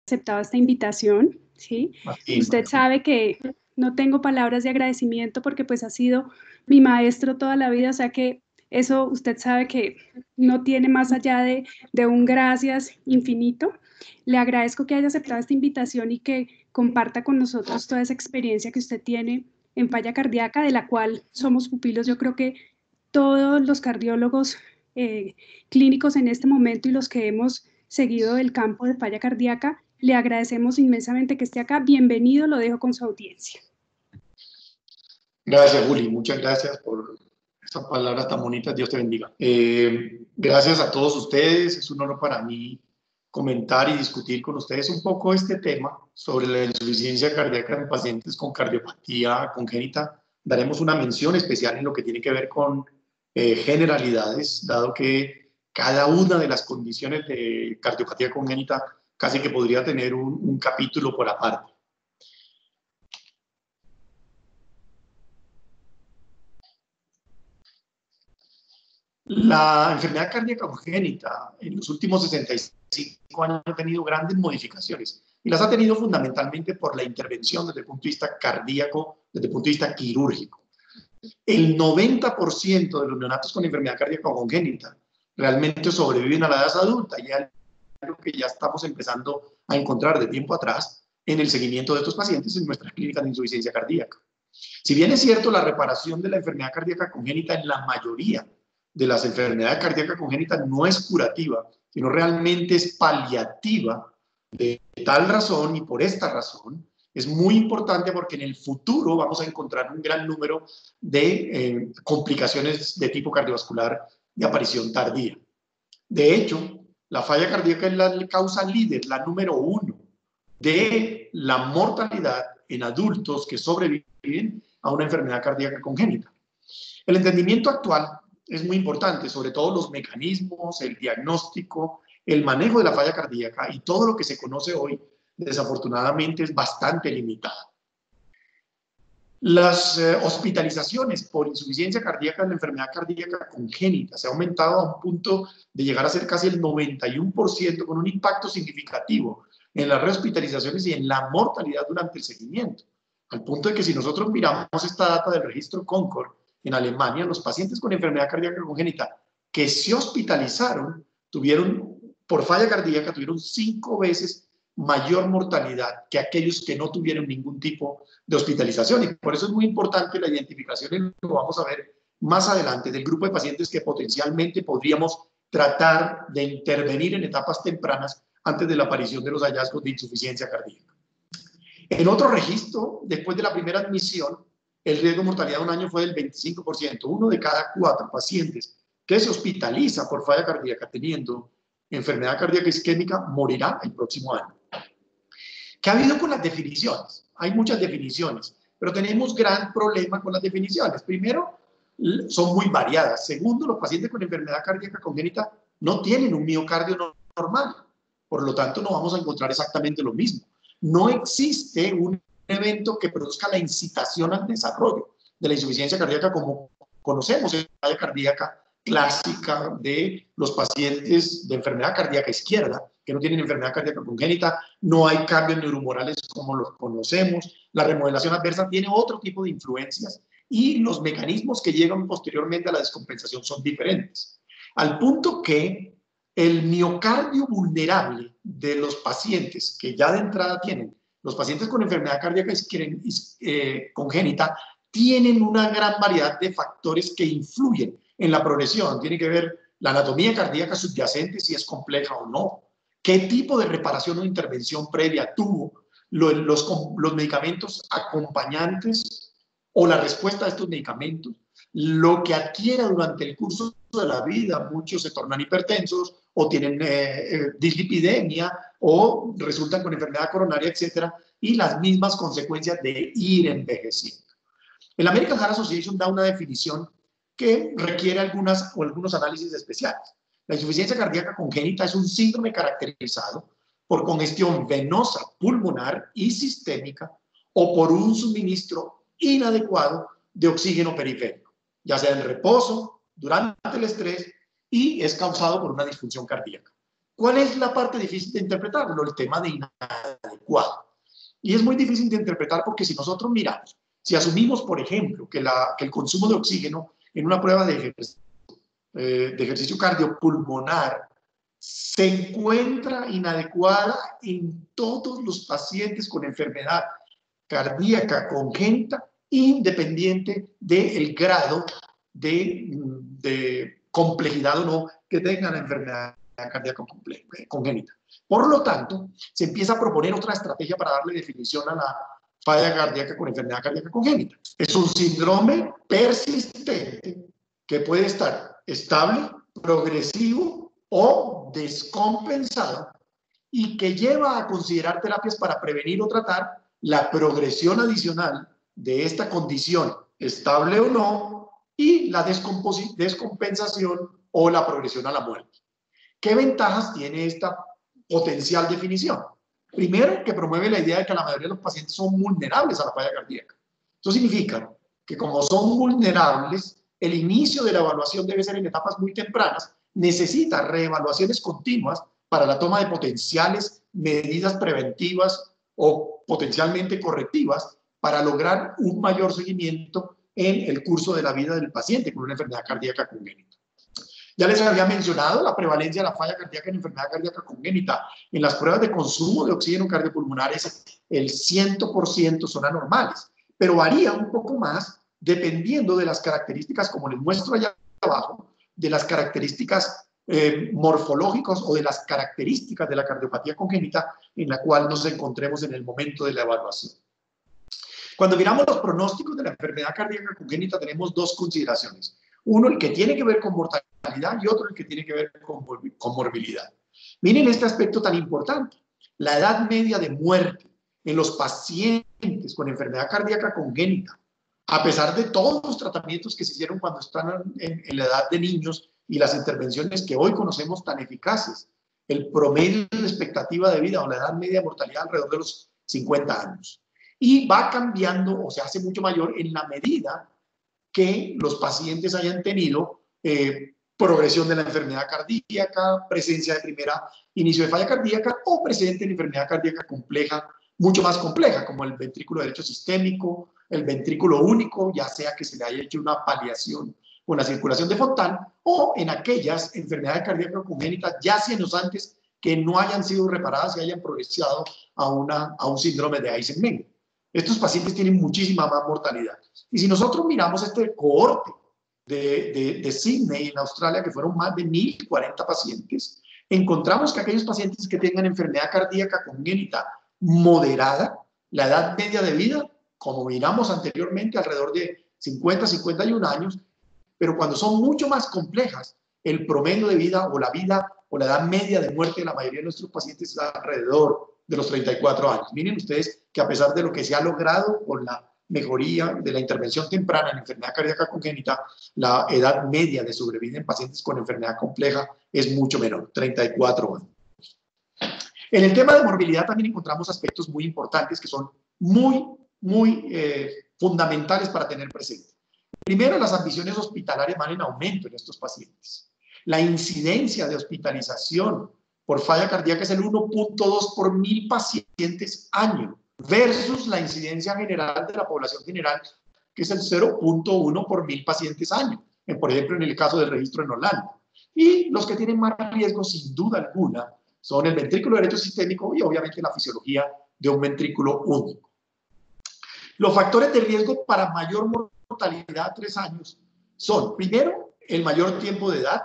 aceptado esta invitación, ¿sí? Martín, Usted sabe que no tengo palabras de agradecimiento porque pues ha sido mi maestro toda la vida, o sea que eso usted sabe que no tiene más allá de un gracias infinito. Le agradezco que haya aceptado esta invitación y que comparta con nosotros toda esa experiencia que usted tiene en falla cardíaca, de la cual somos pupilos. Yo creo que todos los cardiólogos clínicos en este momento y los que hemos seguido el campo de falla cardíaca, le agradecemos inmensamente que esté acá. Bienvenido, lo dejo con su audiencia. gracias, Juli. Muchas gracias por esas palabras tan bonitas. Dios te bendiga. Gracias a todos ustedes. Es un honor para mí comentar y discutir con ustedes un poco este tema sobre la insuficiencia cardíaca en pacientes con cardiopatía congénita. Daremos una mención especial en lo que tiene que ver con generalidades, dado que cada una de las condiciones de cardiopatía congénita casi que podría tener un capítulo por aparte. La enfermedad cardíaca congénita en los últimos 65 años ha tenido grandes modificaciones y las ha tenido fundamentalmente por la intervención desde el punto de vista cardíaco, desde el punto de vista quirúrgico. El 90% de los neonatos con enfermedad cardíaca congénita realmente sobreviven a la edad adulta, y es algo que ya estamos empezando a encontrar de tiempo atrás en el seguimiento de estos pacientes en nuestras clínicas de insuficiencia cardíaca. Si bien es cierto, la reparación de la enfermedad cardíaca congénita en la mayoría de las enfermedades cardíacas congénitas no es curativa, sino realmente es paliativa. De tal razón y por esta razón es muy importante, porque en el futuro vamos a encontrar un gran número de complicaciones de tipo cardiovascular de aparición tardía. De hecho, la falla cardíaca es la causa líder, la número 1 de la mortalidad en adultos que sobreviven a una enfermedad cardíaca congénita. El entendimiento actual es muy importante, sobre todo los mecanismos, el diagnóstico, el manejo de la falla cardíaca, y todo lo que se conoce hoy, desafortunadamente, es bastante limitado. Las hospitalizaciones por insuficiencia cardíaca en la enfermedad cardíaca congénita se ha aumentado a un punto de llegar a ser casi el 91%, con un impacto significativo en las rehospitalizaciones y en la mortalidad durante el seguimiento. Al punto de que si nosotros miramos esta data del registro Concord en Alemania, los pacientes con enfermedad cardíaca congénita que se hospitalizaron por falla cardíaca tuvieron 5 veces mayor mortalidad que aquellos que no tuvieron ningún tipo de hospitalización. Y por eso es muy importante la identificación, y lo vamos a ver más adelante, del grupo de pacientes que potencialmente podríamos tratar de intervenir en etapas tempranas antes de la aparición de los hallazgos de insuficiencia cardíaca. En otro registro, después de la primera admisión, el riesgo de mortalidad de un año fue del 25%. 1 de cada 4 pacientes que se hospitaliza por falla cardíaca teniendo enfermedad cardíaca isquémica morirá el próximo año. ¿Qué ha habido con las definiciones? Hay muchas definiciones, pero tenemos gran problema con las definiciones. Primero, son muy variadas. Segundo, los pacientes con enfermedad cardíaca congénita no tienen un miocardio normal. Por lo tanto, no vamos a encontrar exactamente lo mismo. No existe un evento que produzca la incitación al desarrollo de la insuficiencia cardíaca como conocemos en la falla cardíaca clásica de los pacientes de enfermedad cardíaca izquierda, que no tienen enfermedad cardíaca congénita. No hay cambios neuromorales como los conocemos. La remodelación adversa tiene otro tipo de influencias, y los mecanismos que llegan posteriormente a la descompensación son diferentes. Al punto que el miocardio vulnerable de los pacientes que ya de entrada tienen, los pacientes con enfermedad cardíaca congénita, tienen una gran variedad de factores que influyen en la progresión. Tiene que ver la anatomía cardíaca subyacente, si es compleja o no, qué tipo de reparación o intervención previa tuvo, los medicamentos acompañantes o la respuesta a estos medicamentos, lo que adquiera durante el curso de la vida. Muchos se tornan hipertensos o tienen dislipidemia o resultan con enfermedad coronaria, etcétera, y las mismas consecuencias de ir envejeciendo. El American Heart Association da una definición que requiere algunos análisis especiales. La insuficiencia cardíaca congénita es un síndrome caracterizado por congestión venosa, pulmonar y sistémica, o por un suministro inadecuado de oxígeno periférico, ya sea en reposo, durante el estrés, y es causado por una disfunción cardíaca. ¿Cuál es la parte difícil de interpretarlo? El tema de inadecuado. Y es muy difícil de interpretar porque si nosotros miramos, si asumimos, por ejemplo, que el consumo de oxígeno en una prueba de ejercicio cardiopulmonar se encuentra inadecuada en todos los pacientes con enfermedad cardíaca congénita, independiente del grado de complejidad o no que tenga la enfermedad cardíaca congénita. Por lo tanto, se empieza a proponer otra estrategia para darle definición a la falla cardíaca con enfermedad cardíaca congénita. Es un síndrome persistente que puede estar estable, progresivo o descompensado y que lleva a considerar terapias para prevenir o tratar la progresión adicional de esta condición, estable o no, y la descompensación o la progresión a la muerte. ¿Qué ventajas tiene esta potencial definición? Primero, que promueve la idea de que la mayoría de los pacientes son vulnerables a la falla cardíaca. Eso significa que como son vulnerables, el inicio de la evaluación debe ser en etapas muy tempranas, necesita reevaluaciones continuas para la toma de potenciales medidas preventivas o potencialmente correctivas para lograr un mayor seguimiento en el curso de la vida del paciente con una enfermedad cardíaca congénita. Ya les había mencionado la prevalencia de la falla cardíaca en enfermedad cardíaca congénita. En las pruebas de consumo de oxígeno cardiopulmonares, el 100% son anormales, pero varía un poco más dependiendo de las características, como les muestro allá abajo, de las características morfológicas o de las características de la cardiopatía congénita en la cual nos encontremos en el momento de la evaluación. Cuando miramos los pronósticos de la enfermedad cardíaca congénita, tenemos dos consideraciones. Uno, el que tiene que ver con mortalidad, y otro, el que tiene que ver con morbilidad. Miren este aspecto tan importante. La edad media de muerte en los pacientes con enfermedad cardíaca congénita, a pesar de todos los tratamientos que se hicieron cuando están en la edad de niños y las intervenciones que hoy conocemos tan eficaces, el promedio de expectativa de vida o la edad media de mortalidad alrededor de los 50 años. Y va cambiando o se hace mucho mayor en la medida que los pacientes hayan tenido progresión de la enfermedad cardíaca, presencia de inicio de falla cardíaca o presente en enfermedad cardíaca compleja, mucho más compleja, como el ventrículo derecho sistémico, el ventrículo único, ya sea que se le haya hecho una paliación con la circulación de Fontan, o en aquellas enfermedades cardíacas congénitas ya antes que no hayan sido reparadas y hayan progresado a un síndrome de Eisenmenger. Estos pacientes tienen muchísima más mortalidad. Y si nosotros miramos este cohorte de Sydney en Australia, que fueron más de 1.040 pacientes, encontramos que aquellos pacientes que tengan enfermedad cardíaca congénita moderada, la edad media de vida, como miramos anteriormente, alrededor de 50-51 años, pero cuando son mucho más complejas, el promedio de vida o la edad media de muerte de la mayoría de nuestros pacientes es alrededor de los 34 años. Miren ustedes que a pesar de lo que se ha logrado con la mejoría de la intervención temprana en enfermedad cardíaca congénita, la edad media de sobrevida en pacientes con enfermedad compleja es mucho menor, 34 años. En el tema de morbilidad también encontramos aspectos muy importantes que son muy fundamentales para tener presente. Primero, las admisiones hospitalarias van en aumento en estos pacientes. La incidencia de hospitalización por falla cardíaca es el 1.2 por 1.000 pacientes año, versus la incidencia general de la población general, que es el 0.1 por 1.000 pacientes año, por ejemplo, en el caso del registro en Holanda. Y los que tienen más riesgo, sin duda alguna, son el ventrículo derecho sistémico y obviamente la fisiología de un ventrículo único. Los factores de riesgo para mayor mortalidad a 3 años son, primero, el mayor tiempo de edad,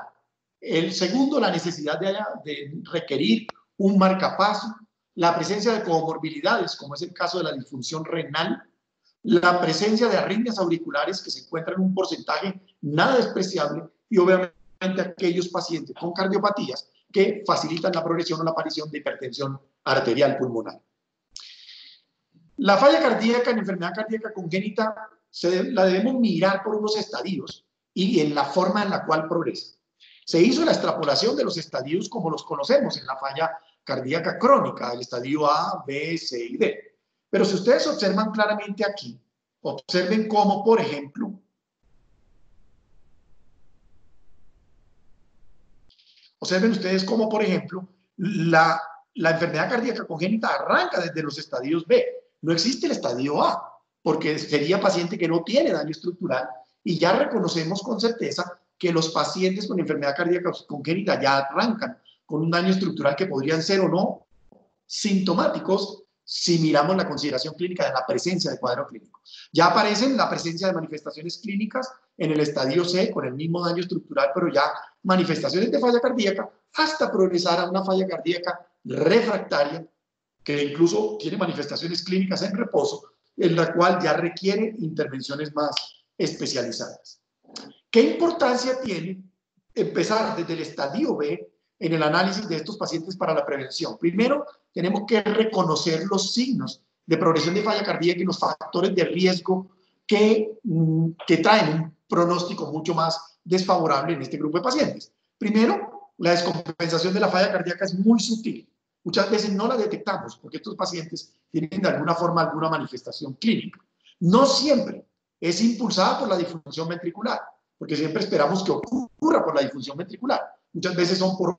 el segundo, la necesidad de requerir un marcapaso, la presencia de comorbilidades, como es el caso de la disfunción renal, la presencia de arritmias auriculares que se encuentran en un porcentaje nada despreciable y obviamente aquellos pacientes con cardiopatías que facilitan la progresión o la aparición de hipertensión arterial pulmonar. La falla cardíaca en enfermedad cardíaca congénita la debemos mirar por unos estadios y en la forma en la cual progresa. Se hizo la extrapolación de los estadios como los conocemos en la falla cardíaca crónica, el estadio A, B, C y D. Pero si ustedes observan claramente aquí, observen cómo, por ejemplo, la enfermedad cardíaca congénita arranca desde los estadios B. No existe el estadio A, porque sería paciente que no tiene daño estructural, y ya reconocemos con certeza que los pacientes con enfermedad cardíaca congénita ya arrancan con un daño estructural que podrían ser o no sintomáticos si miramos la consideración clínica de la presencia de cuadro clínico. Ya aparecen la presencia de manifestaciones clínicas en el estadio C con el mismo daño estructural, pero ya manifestaciones de falla cardíaca hasta progresar a una falla cardíaca refractaria que incluso tiene manifestaciones clínicas en reposo, en la cual ya requiere intervenciones más especializadas. ¿Qué importancia tiene empezar desde el estadio B en el análisis de estos pacientes para la prevención? Primero, tenemos que reconocer los signos de progresión de falla cardíaca y los factores de riesgo que traen un pronóstico mucho más desfavorable en este grupo de pacientes. Primero, la descompensación de la falla cardíaca es muy sutil. Muchas veces no la detectamos porque estos pacientes tienen de alguna forma alguna manifestación clínica. No siempre es impulsada por la disfunción ventricular, porque siempre esperamos que ocurra por la disfunción ventricular. Muchas veces son por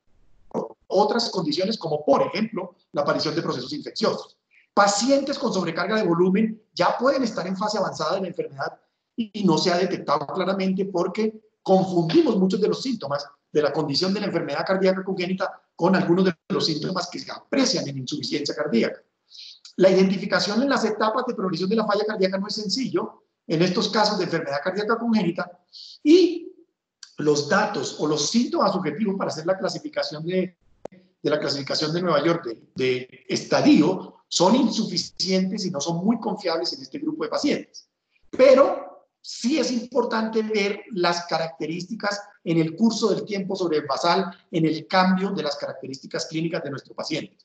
otras condiciones, como por ejemplo la aparición de procesos infecciosos. Pacientes con sobrecarga de volumen ya pueden estar en fase avanzada de la enfermedad y no se ha detectado claramente porque confundimos muchos de los síntomas de la condición de la enfermedad cardíaca congénita con algunos de los síntomas que se aprecian en insuficiencia cardíaca. La identificación en las etapas de progresión de la falla cardíaca no es sencillo en estos casos de enfermedad cardíaca congénita, y los datos o los síntomas subjetivos para hacer la clasificación de la clasificación de Nueva York de estadio son insuficientes y no son muy confiables en este grupo de pacientes. Pero sí es importante ver las características en el curso del tiempo sobre el basal, en el cambio de las características clínicas de nuestro paciente.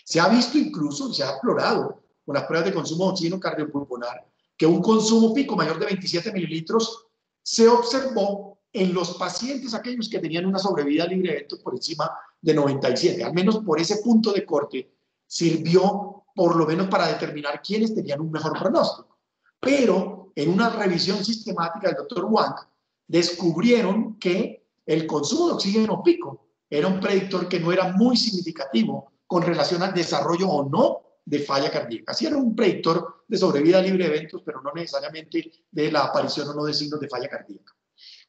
Se ha visto incluso, se ha explorado con las pruebas de consumo de oxígeno cardiopulmonar, que un consumo pico mayor de 27 mililitros se observó en los pacientes aquellos que tenían una sobrevida libre de eventos por encima de 97. Al menos por ese punto de corte sirvió por lo menos para determinar quiénes tenían un mejor pronóstico. Pero en una revisión sistemática del Dr. Wang descubrieron que el consumo de oxígeno pico era un predictor que no era muy significativo con relación al desarrollo o no de falla cardíaca. Sí era un predictor de sobrevida libre de eventos, pero no necesariamente de la aparición o no de signos de falla cardíaca.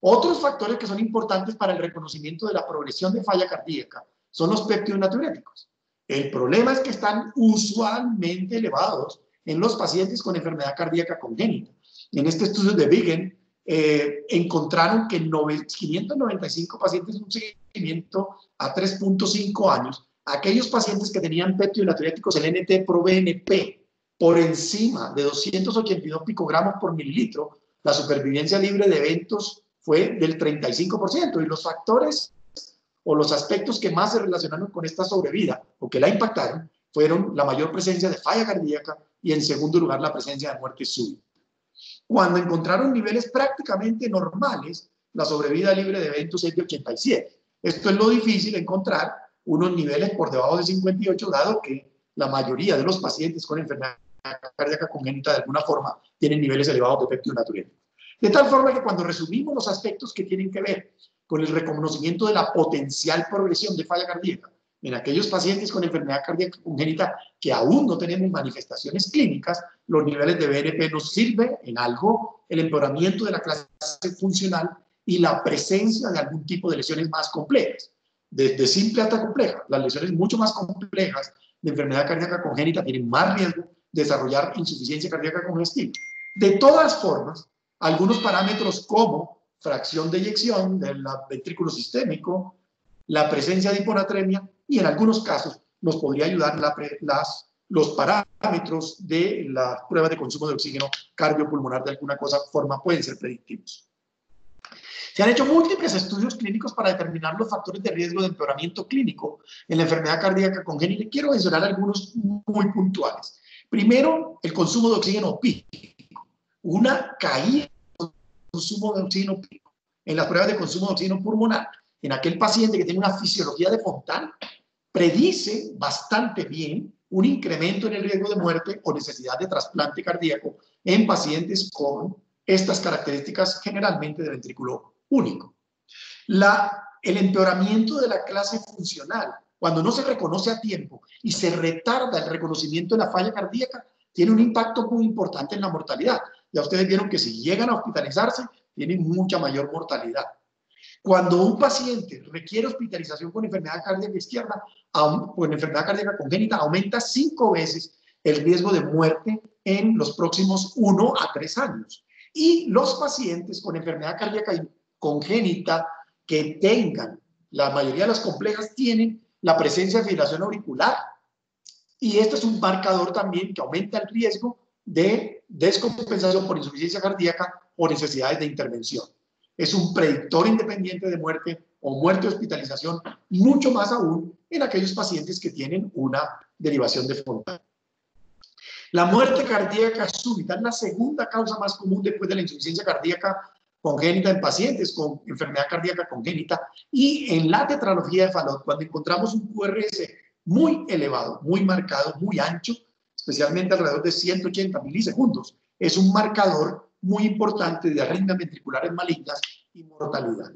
Otros factores que son importantes para el reconocimiento de la progresión de falla cardíaca son los péptido-natriuréticos. El problema es que están usualmente elevados en los pacientes con enfermedad cardíaca congénita. En este estudio de Vigen encontraron que 595 pacientes en un seguimiento a 3.5 años, aquellos pacientes que tenían péptido-natriuréticos, el NT-proBNP, por encima de 282 picogramos por mililitro, la supervivencia libre de eventos fue del 35%, y los factores o los aspectos que más se relacionaron con esta sobrevida o que la impactaron fueron la mayor presencia de falla cardíaca y, en segundo lugar, la presencia de muerte súbita. Cuando encontraron niveles prácticamente normales, la sobrevida libre de eventos es de 87. Esto es lo difícil, encontrar unos niveles por debajo de 58, dado que la mayoría de los pacientes con enfermedad cardíaca congénita de alguna forma tienen niveles elevados de péptido-natriuréticos. De tal forma que cuando resumimos los aspectos que tienen que ver con el reconocimiento de la potencial progresión de falla cardíaca en aquellos pacientes con enfermedad cardíaca congénita que aún no tenemos manifestaciones clínicas, los niveles de BNP nos sirven en algo el empeoramiento de la clase funcional y la presencia de algún tipo de lesiones más complejas, desde simple hasta compleja. Las lesiones mucho más complejas de enfermedad cardíaca congénita tienen más riesgo de desarrollar insuficiencia cardíaca congestiva. De todas formas, algunos parámetros como fracción de eyección del ventrículo sistémico, la presencia de hiponatremia y en algunos casos nos podría ayudar los parámetros de la prueba de consumo de oxígeno cardiopulmonar de alguna forma pueden ser predictivos. Se han hecho múltiples estudios clínicos para determinar los factores de riesgo de empeoramiento clínico en la enfermedad cardíaca congénita y quiero mencionar algunos muy puntuales. Primero, el consumo de oxígeno pírico. Una caída del consumo de oxígeno pírico en las pruebas de consumo de oxígeno pulmonar en aquel paciente que tiene una fisiología de Fontan predice bastante bien un incremento en el riesgo de muerte o necesidad de trasplante cardíaco en pacientes con estas características, generalmente de ventrículo único. El empeoramiento de la clase funcional cuando no se reconoce a tiempo y se retarda el reconocimiento de la falla cardíaca, tiene un impacto muy importante en la mortalidad. Ya ustedes vieron que si llegan a hospitalizarse, tienen mucha mayor mortalidad. Cuando un paciente requiere hospitalización con enfermedad cardíaca izquierda, con enfermedad cardíaca congénita, aumenta 5 veces el riesgo de muerte en los próximos 1 a 3 años. Y los pacientes con enfermedad cardíaca congénita que tengan, la mayoría de las complejas tienen la presencia de fibrilación auricular. Y este es un marcador también que aumenta el riesgo de descompensación por insuficiencia cardíaca o necesidades de intervención. Es un predictor independiente de muerte o muerte de hospitalización, mucho más aún en aquellos pacientes que tienen una derivación de Fontana. La muerte cardíaca súbita es la segunda causa más común después de la insuficiencia cardíaca congénita en pacientes con enfermedad cardíaca congénita, y en la tetralogía de Fallot, cuando encontramos un QRS muy elevado, muy marcado, muy ancho, especialmente alrededor de 180 milisegundos, es un marcador muy importante de arritmias ventriculares malignas y mortalidad.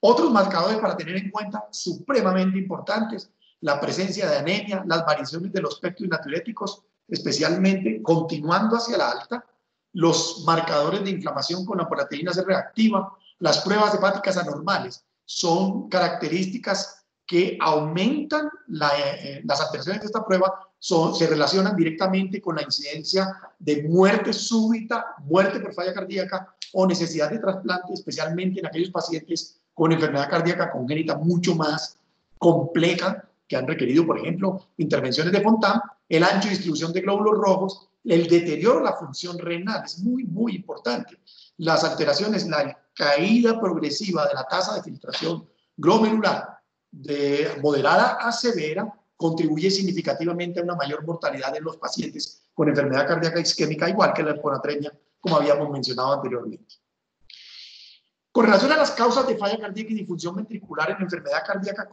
Otros marcadores para tener en cuenta, supremamente importantes: la presencia de anemia, las variaciones de los péptidos natriuréticos, especialmente continuando hacia la alta, los marcadores de inflamación con la proteína C reactiva, las pruebas hepáticas anormales, son características que aumentan las alteraciones de esta prueba, se relacionan directamente con la incidencia de muerte súbita, muerte por falla cardíaca o necesidad de trasplante, especialmente en aquellos pacientes con enfermedad cardíaca congénita mucho más compleja, que han requerido, por ejemplo, intervenciones de Fontan, el ancho de distribución de glóbulos rojos, el deterioro de la función renal, es muy, muy importante. Las alteraciones, la caída progresiva de la tasa de filtración glomerular de moderada a severa contribuye significativamente a una mayor mortalidad en los pacientes con enfermedad cardíaca isquémica, igual que la hiponatremia, como habíamos mencionado anteriormente. Con relación a las causas de falla cardíaca y disfunción ventricular en enfermedad cardíaca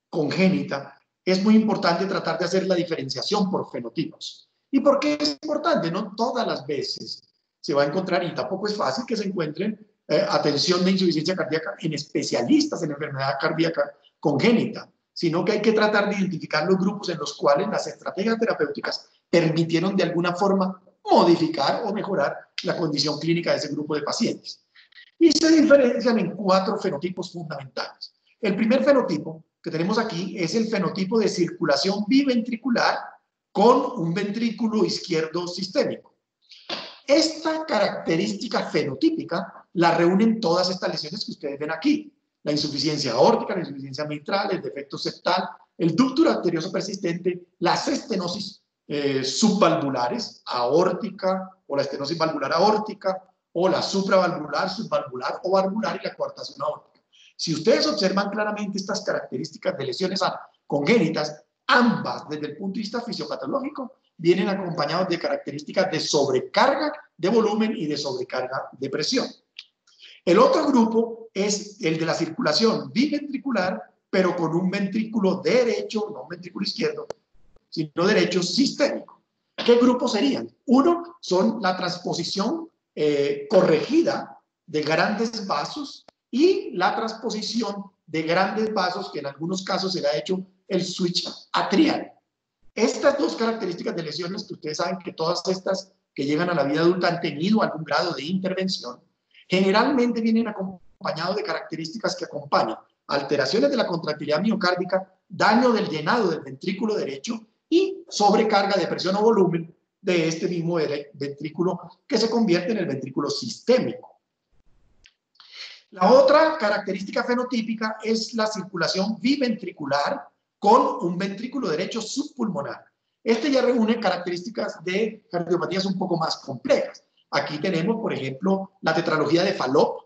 congénita, es muy importante tratar de hacer la diferenciación por fenotipos. ¿Y por qué es importante? No todas las veces se va a encontrar, y tampoco es fácil que se encuentren atención de insuficiencia cardíaca en especialistas en enfermedad cardíaca congénita, sino que hay que tratar de identificar los grupos en los cuales las estrategias terapéuticas permitieron de alguna forma modificar o mejorar la condición clínica de ese grupo de pacientes. Y se diferencian en 4 fenotipos fundamentales. El primer fenotipo que tenemos aquí es el fenotipo de circulación biventricular con un ventrículo izquierdo sistémico. Esta característica fenotípica la reúnen todas estas lesiones que ustedes ven aquí: la insuficiencia aórtica, la insuficiencia mitral, el defecto septal, el ducto arterioso persistente, las estenosis subvalvulares, aórtica o la estenosis valvular aórtica, o la supravalvular, subvalvular o valvular, y la coartación aórtica. Si ustedes observan claramente estas características de lesiones congénitas, ambas desde el punto de vista fisiopatológico vienen acompañados de características de sobrecarga de volumen y de sobrecarga de presión. El otro grupo es el de la circulación biventricular, pero con un ventrículo derecho, no un ventrículo izquierdo, sino derecho sistémico. ¿Qué grupos serían? Uno son la transposición corregida de grandes vasos y la transposición de grandes vasos, que en algunos casos se le ha hecho el switch atrial. Estas 2 características de lesiones, que ustedes saben que todas estas que llegan a la vida adulta han tenido algún grado de intervención, generalmente vienen acompañados de características que acompañan alteraciones de la contractilidad miocárdica, daño del llenado del ventrículo derecho y sobrecarga de presión o volumen de este mismo ventrículo, que se convierte en el ventrículo sistémico. La otra característica fenotípica es la circulación biventricular con un ventrículo derecho subpulmonar. Este ya reúne características de cardiopatías un poco más complejas. Aquí tenemos, por ejemplo, la tetralogía de Fallot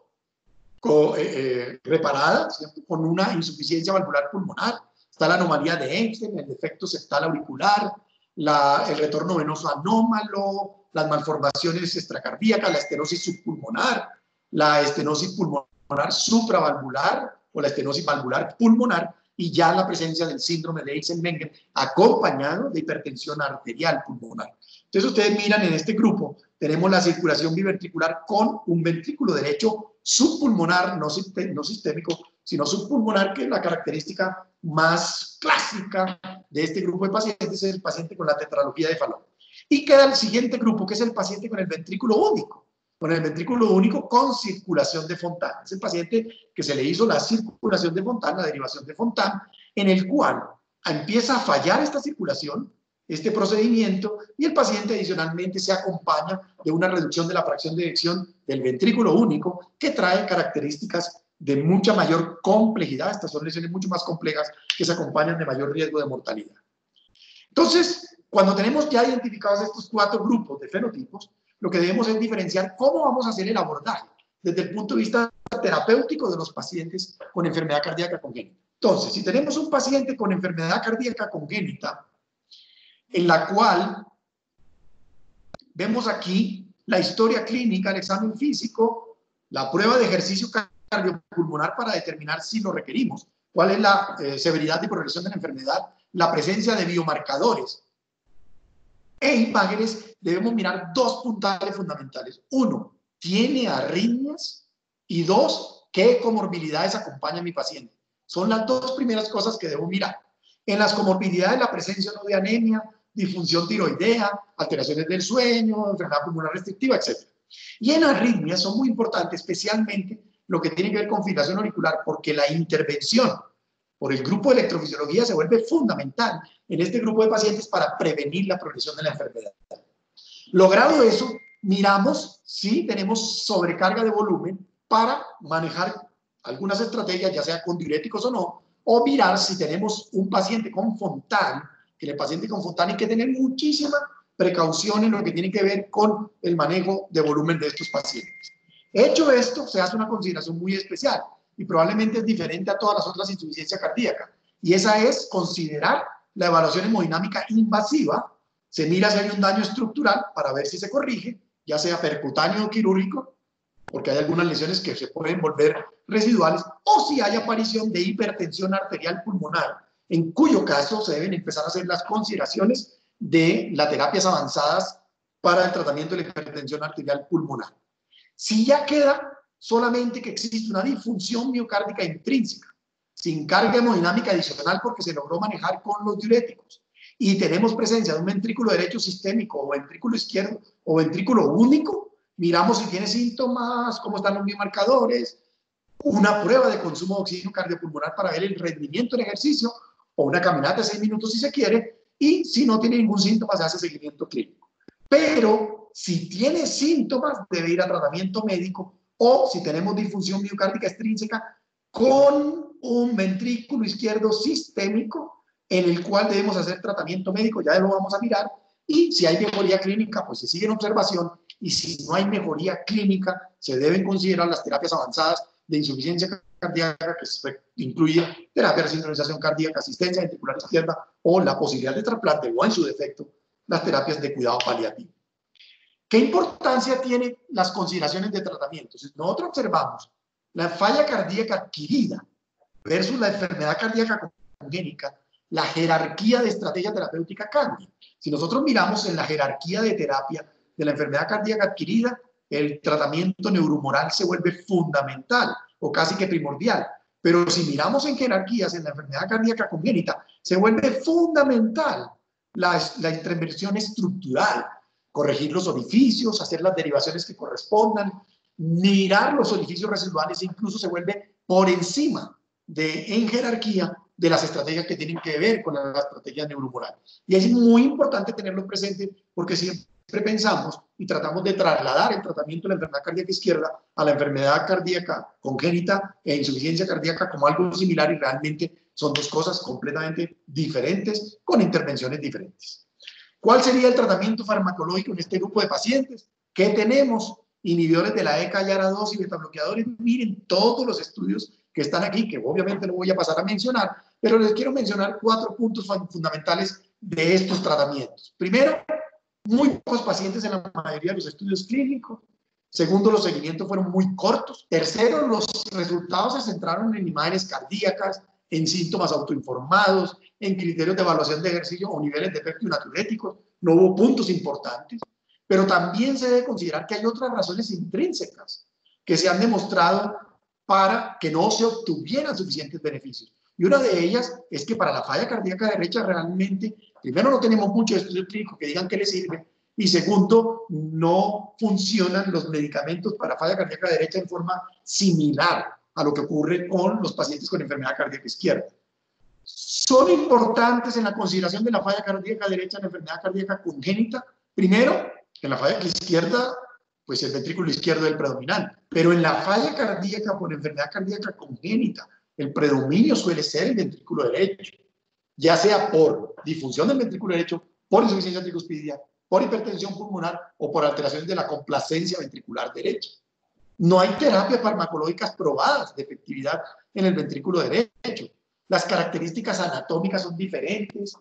reparada, ¿cierto?, con una insuficiencia valvular pulmonar. Está la anomalía de Einstein, el defecto septal auricular, el retorno venoso anómalo, las malformaciones extracardíacas, la estenosis subpulmonar, la estenosis pulmonar supravalvular o la estenosis valvular pulmonar, y ya la presencia del síndrome de Eisenmenger acompañado de hipertensión arterial pulmonar. Entonces ustedes miran en este grupo, tenemos la circulación biventricular con un ventrículo derecho subpulmonar, no sistémico, sino subpulmonar, que es la característica más clásica de este grupo de pacientes, es el paciente con la tetralogía de Fallot. Y queda el siguiente grupo, que es el paciente con el ventrículo único. Con el ventrículo único con circulación de Fontan. Es el paciente que se le hizo la circulación de Fontan, la derivación de Fontan, en el cual empieza a fallar esta circulación, este procedimiento, y el paciente adicionalmente se acompaña de una reducción de la fracción de eyección del ventrículo único, que trae características de mucha mayor complejidad. Estas son lesiones mucho más complejas que se acompañan de mayor riesgo de mortalidad. Entonces, cuando tenemos ya identificados estos 4 grupos de fenotipos, lo que debemos es diferenciar cómo vamos a hacer el abordaje desde el punto de vista terapéutico de los pacientes con enfermedad cardíaca congénita. Entonces, si tenemos un paciente con enfermedad cardíaca congénita, en la cual vemos aquí la historia clínica, el examen físico, la prueba de ejercicio cardiopulmonar para determinar si lo requerimos, cuál es la severidad y progresión de la enfermedad, la presencia de biomarcadores e imágenes, debemos mirar 2 puntales fundamentales. 1, ¿tiene arritmias? Y 2, ¿qué comorbilidades acompaña a mi paciente? Son las 2 primeras cosas que debo mirar. En las comorbilidades, la presencia no de anemia, disfunción tiroidea, alteraciones del sueño, enfermedad pulmonar restrictiva, etc. Y en arritmias son muy importantes, especialmente lo que tiene que ver con fibrilación auricular, porque la intervención por el grupo de electrofisiología se vuelve fundamental en este grupo de pacientes para prevenir la progresión de la enfermedad. Logrado eso, miramos si tenemos sobrecarga de volumen para manejar algunas estrategias, ya sea con diuréticos o no, o mirar si tenemos un paciente con Fontan, que el paciente con Fontan hay que tener muchísima precaución en lo que tiene que ver con el manejo de volumen de estos pacientes. Hecho esto, se hace una consideración muy especial y probablemente es diferente a todas las otras insuficiencias cardíacas, y esa es considerar la evaluación hemodinámica invasiva. Se mira si hay un daño estructural para ver si se corrige, ya sea percutáneo o quirúrgico, porque hay algunas lesiones que se pueden volver residuales, o si hay aparición de hipertensión arterial pulmonar, en cuyo caso se deben empezar a hacer las consideraciones de las terapias avanzadas para el tratamiento de la hipertensión arterial pulmonar. Si ya queda solamente que existe una disfunción miocárdica intrínseca, sin carga hemodinámica adicional porque se logró manejar con los diuréticos, y tenemos presencia de un ventrículo derecho sistémico o ventrículo izquierdo o ventrículo único, miramos si tiene síntomas, cómo están los biomarcadores, una prueba de consumo de oxígeno cardiopulmonar para ver el rendimiento del ejercicio, o una caminata de 6 minutos si se quiere, y si no tiene ningún síntoma se hace seguimiento clínico. Pero si tiene síntomas debe ir a tratamiento médico, o si tenemos disfunción miocárdica extrínseca con un ventrículo izquierdo sistémico, en el cual debemos hacer tratamiento médico, ya lo vamos a mirar, y si hay mejoría clínica, pues se sigue en observación, y si no hay mejoría clínica, se deben considerar las terapias avanzadas de insuficiencia cardíaca, que incluye terapia de sincronización cardíaca, asistencia ventricular izquierda, o la posibilidad de trasplante, o en su defecto, las terapias de cuidado paliativo. ¿Qué importancia tienen las consideraciones de tratamiento? Si nosotros observamos la falla cardíaca adquirida versus la enfermedad cardíaca congénita, la jerarquía de estrategia terapéutica cambia. Si nosotros miramos en la jerarquía de terapia de la enfermedad cardíaca adquirida, el tratamiento neurohumoral se vuelve fundamental o casi que primordial. Pero si miramos en jerarquías en la enfermedad cardíaca congénita, se vuelve fundamental la intervención estructural, corregir los orificios, hacer las derivaciones que correspondan, mirar los orificios residuales, incluso se vuelve por encima en jerarquía de las estrategias que tienen que ver con la estrategia neurohumoral. Y es muy importante tenerlo presente porque siempre pensamos y tratamos de trasladar el tratamiento de la enfermedad cardíaca izquierda a la enfermedad cardíaca congénita e insuficiencia cardíaca como algo similar, y realmente son 2 cosas completamente diferentes con intervenciones diferentes. ¿Cuál sería el tratamiento farmacológico en este grupo de pacientes? ¿Qué tenemos? Inhibidores de la ECA y ARA2 y betabloqueadores. Miren todos los estudios que están aquí, que obviamente no voy a pasar a mencionar, pero les quiero mencionar 4 puntos fundamentales de estos tratamientos. Primero, muy pocos pacientes en la mayoría de los estudios clínicos. Segundo, los seguimientos fueron muy cortos. Tercero, los resultados se centraron en imágenes cardíacas, en síntomas autoinformados, en criterios de evaluación de ejercicio o niveles de efecto natriuréticos. No hubo puntos importantes, pero también se debe considerar que hay otras razones intrínsecas que se han demostrado para que no se obtuvieran suficientes beneficios. Y una de ellas es que para la falla cardíaca derecha realmente, primero, no tenemos mucho estudio clínico que digan que le sirve, y segundo, no funcionan los medicamentos para falla cardíaca derecha en forma similar a lo que ocurre con los pacientes con enfermedad cardíaca izquierda. Son importantes en la consideración de la falla cardíaca derecha en la enfermedad cardíaca congénita. Primero, en la falla izquierda, pues el ventrículo izquierdo es el predominante, pero en la falla cardíaca por enfermedad cardíaca congénita, el predominio suele ser el ventrículo derecho, ya sea por disfunción del ventrículo derecho, por insuficiencia tricuspidia, por hipertensión pulmonar o por alteraciones de la complacencia ventricular derecha. No hay terapias farmacológicas probadas de efectividad en el ventrículo derecho. Las características anatómicas son diferentes,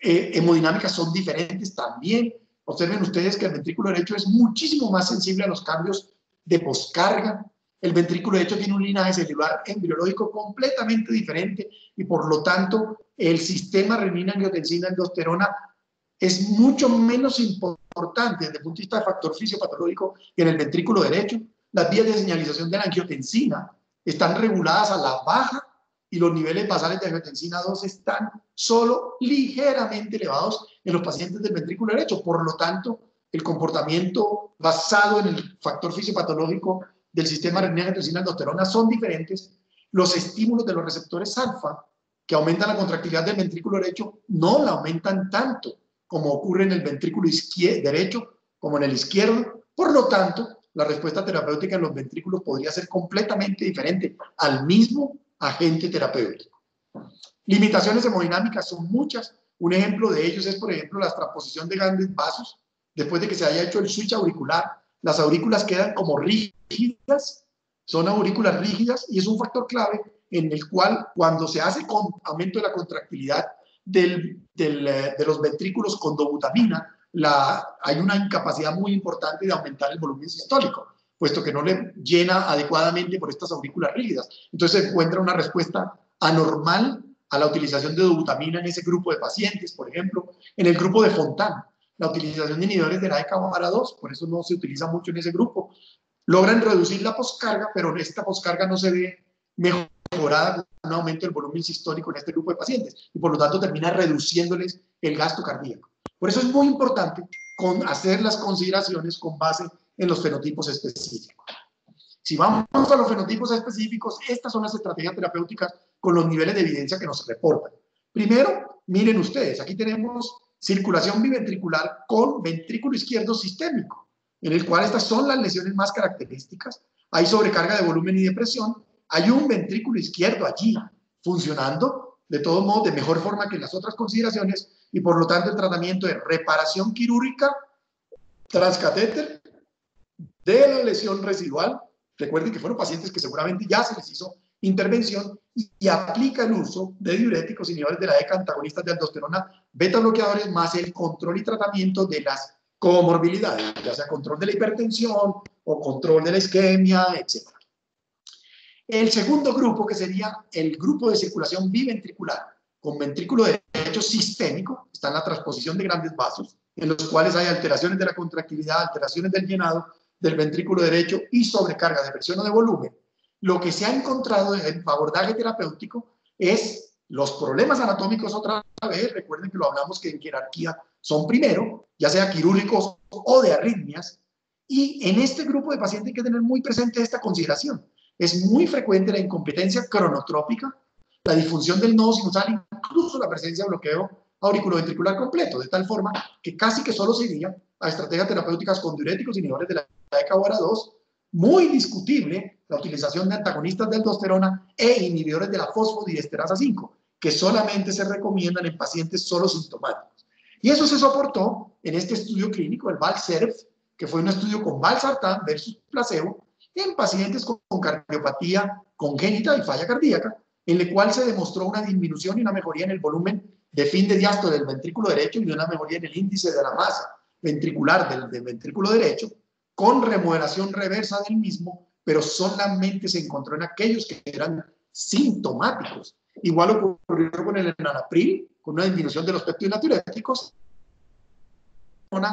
hemodinámicas son diferentes también. Observen ustedes que el ventrículo derecho es muchísimo más sensible a los cambios de poscarga. El ventrículo derecho tiene un linaje celular embriológico completamente diferente y por lo tanto el sistema renina-angiotensina-aldosterona es mucho menos importante desde el punto de vista de factor fisiopatológico que en el ventrículo derecho. Las vías de señalización de la angiotensina están reguladas a la baja y los niveles basales de angiotensina 2 están solo ligeramente elevados en los pacientes del ventrículo derecho. Por lo tanto, el comportamiento basado en el factor fisiopatológico del sistema renina-angiotensina-aldosterona son diferentes. Los estímulos de los receptores alfa, que aumentan la contractilidad del ventrículo derecho, no la aumentan tanto como ocurre en el ventrículo derecho como en el izquierdo. Por lo tanto, la respuesta terapéutica en los ventrículos podría ser completamente diferente al mismo agente terapéutico. Limitaciones hemodinámicas son muchas. Un ejemplo de ellos es, por ejemplo, la transposición de grandes vasos. Después de que se haya hecho el switch auricular, las aurículas quedan como rígidas, son aurículas rígidas, y es un factor clave en el cual, cuando se hace con aumento de la contractilidad de los ventrículos con dobutamina, hay una incapacidad muy importante de aumentar el volumen sistólico, puesto que no le llena adecuadamente por estas aurículas rígidas. Entonces se encuentra una respuesta anormal a la utilización de dobutamina en ese grupo de pacientes. Por ejemplo, en el grupo de Fontan, la utilización de inhibidores de la ECA-2, por eso no se utiliza mucho en ese grupo, logran reducir la poscarga, pero esta poscarga no se ve mejorada con un aumento del volumen sistólico en este grupo de pacientes, y por lo tanto termina reduciéndoles el gasto cardíaco. Por eso es muy importante hacer las consideraciones con base en los fenotipos específicos. Si vamos a los fenotipos específicos, estas son las estrategias terapéuticas con los niveles de evidencia que nos reportan. Primero, miren ustedes, aquí tenemos circulación biventricular con ventrículo izquierdo sistémico, en el cual estas son las lesiones más características. Hay sobrecarga de volumen y de presión. Hay un ventrículo izquierdo allí funcionando, de todos modos, de mejor forma que las otras consideraciones, y por lo tanto el tratamiento de reparación quirúrgica transcatéter de la lesión residual. Recuerden que fueron pacientes que seguramente ya se les hizo intervención, y aplica el uso de diuréticos inhibidores de la ECA, antagonistas de aldosterona, beta bloqueadores, más el control y tratamiento de las comorbilidades, ya sea control de la hipertensión o control de la isquemia, etc. El segundo grupo, que sería el grupo de circulación biventricular con ventrículo derecho sistémico, está en la transposición de grandes vasos, en los cuales hay alteraciones de la contractilidad, alteraciones del llenado del ventrículo derecho y sobrecarga de presión o de volumen. Lo que se ha encontrado en el abordaje terapéutico es los problemas anatómicos otra vez. Recuerden que lo hablamos que en jerarquía son primero, ya sea quirúrgicos o de arritmias, y en este grupo de pacientes hay que tener muy presente esta consideración. Es muy frecuente la incompetencia cronotrópica, la disfunción del nodo sinusal, incluso la presencia de bloqueo auriculoventricular completo, de tal forma que casi que solo se iría a estrategias terapéuticas con diuréticos inhibidores de la ECA-2, muy discutible la utilización de antagonistas de aldosterona e inhibidores de la fosfodiesterasa 5, que solamente se recomiendan en pacientes solo sintomáticos. Y eso se soportó en este estudio clínico, el VALSERF, que fue un estudio con valsartán versus placebo en pacientes con cardiopatía congénita y falla cardíaca, en el cual se demostró una disminución y una mejoría en el volumen de fin de diástole del ventrículo derecho y una mejoría en el índice de la masa ventricular del ventrículo derecho, con remodelación reversa del mismo, pero solamente se encontró en aquellos que eran sintomáticos. Igual ocurrió con el enalapril, con una disminución de los péptidos natriuréticos.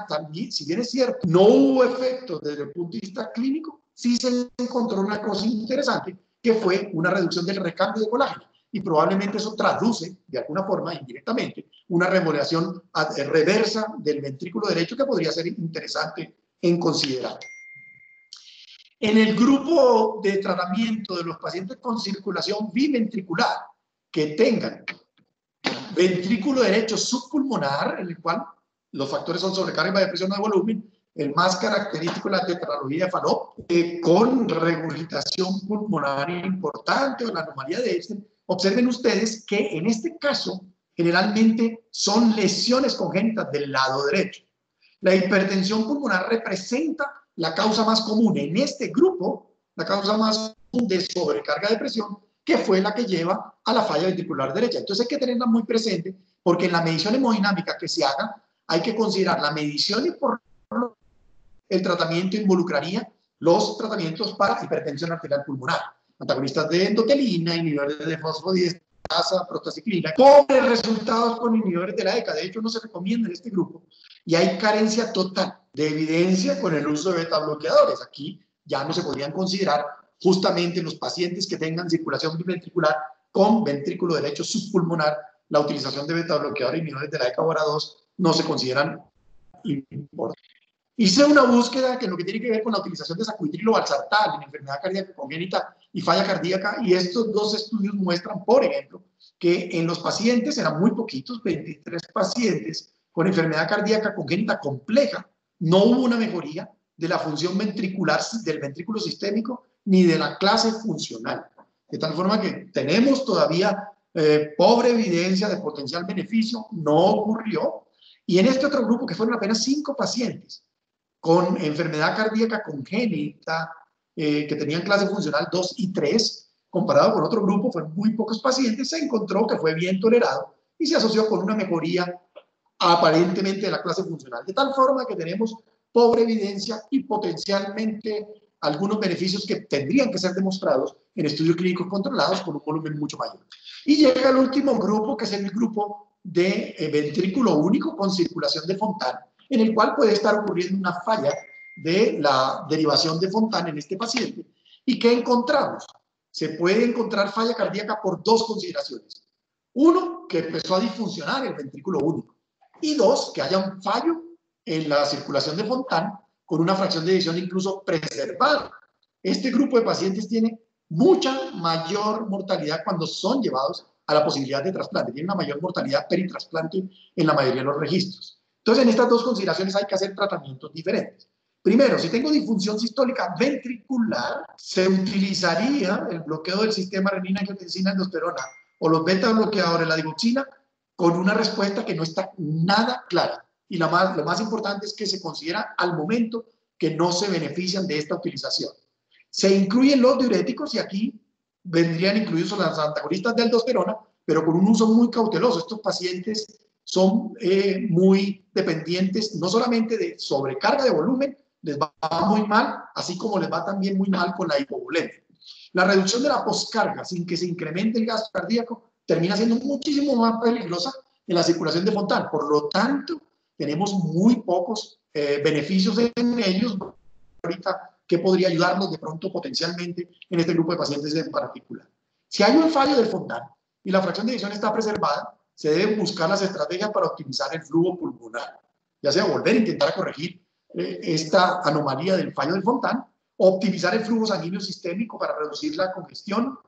También, si bien es cierto, no hubo efectos desde el punto de vista clínico, sí se encontró una cosa interesante, que fue una reducción del recambio de colágeno. Y probablemente eso traduce, de alguna forma, indirectamente, una remodelación reversa del ventrículo derecho que podría ser interesante en considerar. En el grupo de tratamiento de los pacientes con circulación biventricular que tengan ventrículo derecho subpulmonar, en el cual los factores son sobrecarga y baja presión de volumen, el más característico es la tetralogía de Fallot, con regurgitación pulmonar importante o la anomalía de Ebsen. Observen ustedes que en este caso generalmente son lesiones congénitas del lado derecho. La hipertensión pulmonar representa la causa más común en este grupo, la causa más común de sobrecarga de presión, que fue la que lleva a la falla ventricular derecha. Entonces hay que tenerla muy presente, porque en la medición hemodinámica que se haga hay que considerar la medición y por el tratamiento involucraría los tratamientos para hipertensión arterial pulmonar, antagonistas de endotelina, inhibidores de fosfodiesterasa, prostaciclina, pobres resultados con inhibidores de la ECA. De hecho, no se recomienda en este grupo y hay carencia total de evidencia con el uso de beta bloqueadores. Aquí ya no se podrían considerar justamente los pacientes que tengan circulación biventricular con ventrículo derecho subpulmonar. La utilización de beta bloqueadores y inhibidores de la ECA o ARA2 no se consideran importantes. Hice una búsqueda que en lo que tiene que ver con la utilización de sacubitril o valsartal en enfermedad cardíaca congénita y falla cardíaca, y estos dos estudios muestran, por ejemplo, que en los pacientes, eran muy poquitos, 23 pacientes con enfermedad cardíaca congénita compleja, no hubo una mejoría de la función ventricular del ventrículo sistémico ni de la clase funcional. De tal forma que tenemos todavía pobre evidencia de potencial beneficio, no ocurrió. Y en este otro grupo, que fueron apenas 5 pacientes, con enfermedad cardíaca congénita, que tenían clase funcional 2 y 3, comparado con otro grupo, fueron muy pocos pacientes, se encontró que fue bien tolerado y se asoció con una mejoría aparentemente de la clase funcional. De tal forma que tenemos pobre evidencia y potencialmente algunos beneficios que tendrían que ser demostrados en estudios clínicos controlados con un volumen mucho mayor. Y llega el último grupo, que es el grupo de ventrículo único con circulación de Fontan, en el cual puede estar ocurriendo una falla de la derivación de Fontan en este paciente. ¿Y qué encontramos? Se puede encontrar falla cardíaca por dos consideraciones. Uno, que empezó a disfuncionar el ventrículo único. Y dos, que haya un fallo en la circulación de Fontan con una fracción de eyección incluso preservada. Este grupo de pacientes tiene mucha mayor mortalidad cuando son llevados a la posibilidad de trasplante. Tiene una mayor mortalidad peritrasplante en la mayoría de los registros. Entonces, en estas dos consideraciones hay que hacer tratamientos diferentes. Primero, si tengo disfunción sistólica ventricular, se utilizaría el bloqueo del sistema renina-angiotensina-aldosterona o los beta bloqueadores, la digoxina, con una respuesta que no está nada clara. Y lo más importante es que se considera al momento que no se benefician de esta utilización. Se incluyen los diuréticos y aquí vendrían incluidos los antagonistas de aldosterona, pero con un uso muy cauteloso. Estos pacientes son muy dependientes no solamente de sobrecarga de volumen, les va muy mal, así como les va también muy mal con la hipovolemia. La reducción de la poscarga sin que se incremente el gasto cardíaco termina siendo muchísimo más peligrosa en la circulación de Fontan. Por lo tanto, tenemos muy pocos beneficios en ellos ahorita que podría ayudarnos de pronto potencialmente en este grupo de pacientes en particular. Si hay un fallo del Fontan y la fracción de eyección está preservada, se deben buscar las estrategias para optimizar el flujo pulmonar, ya sea volver a intentar corregir esta anomalía del fallo del Fontan, optimizar el flujo sanguíneo sistémico para reducir la congestión,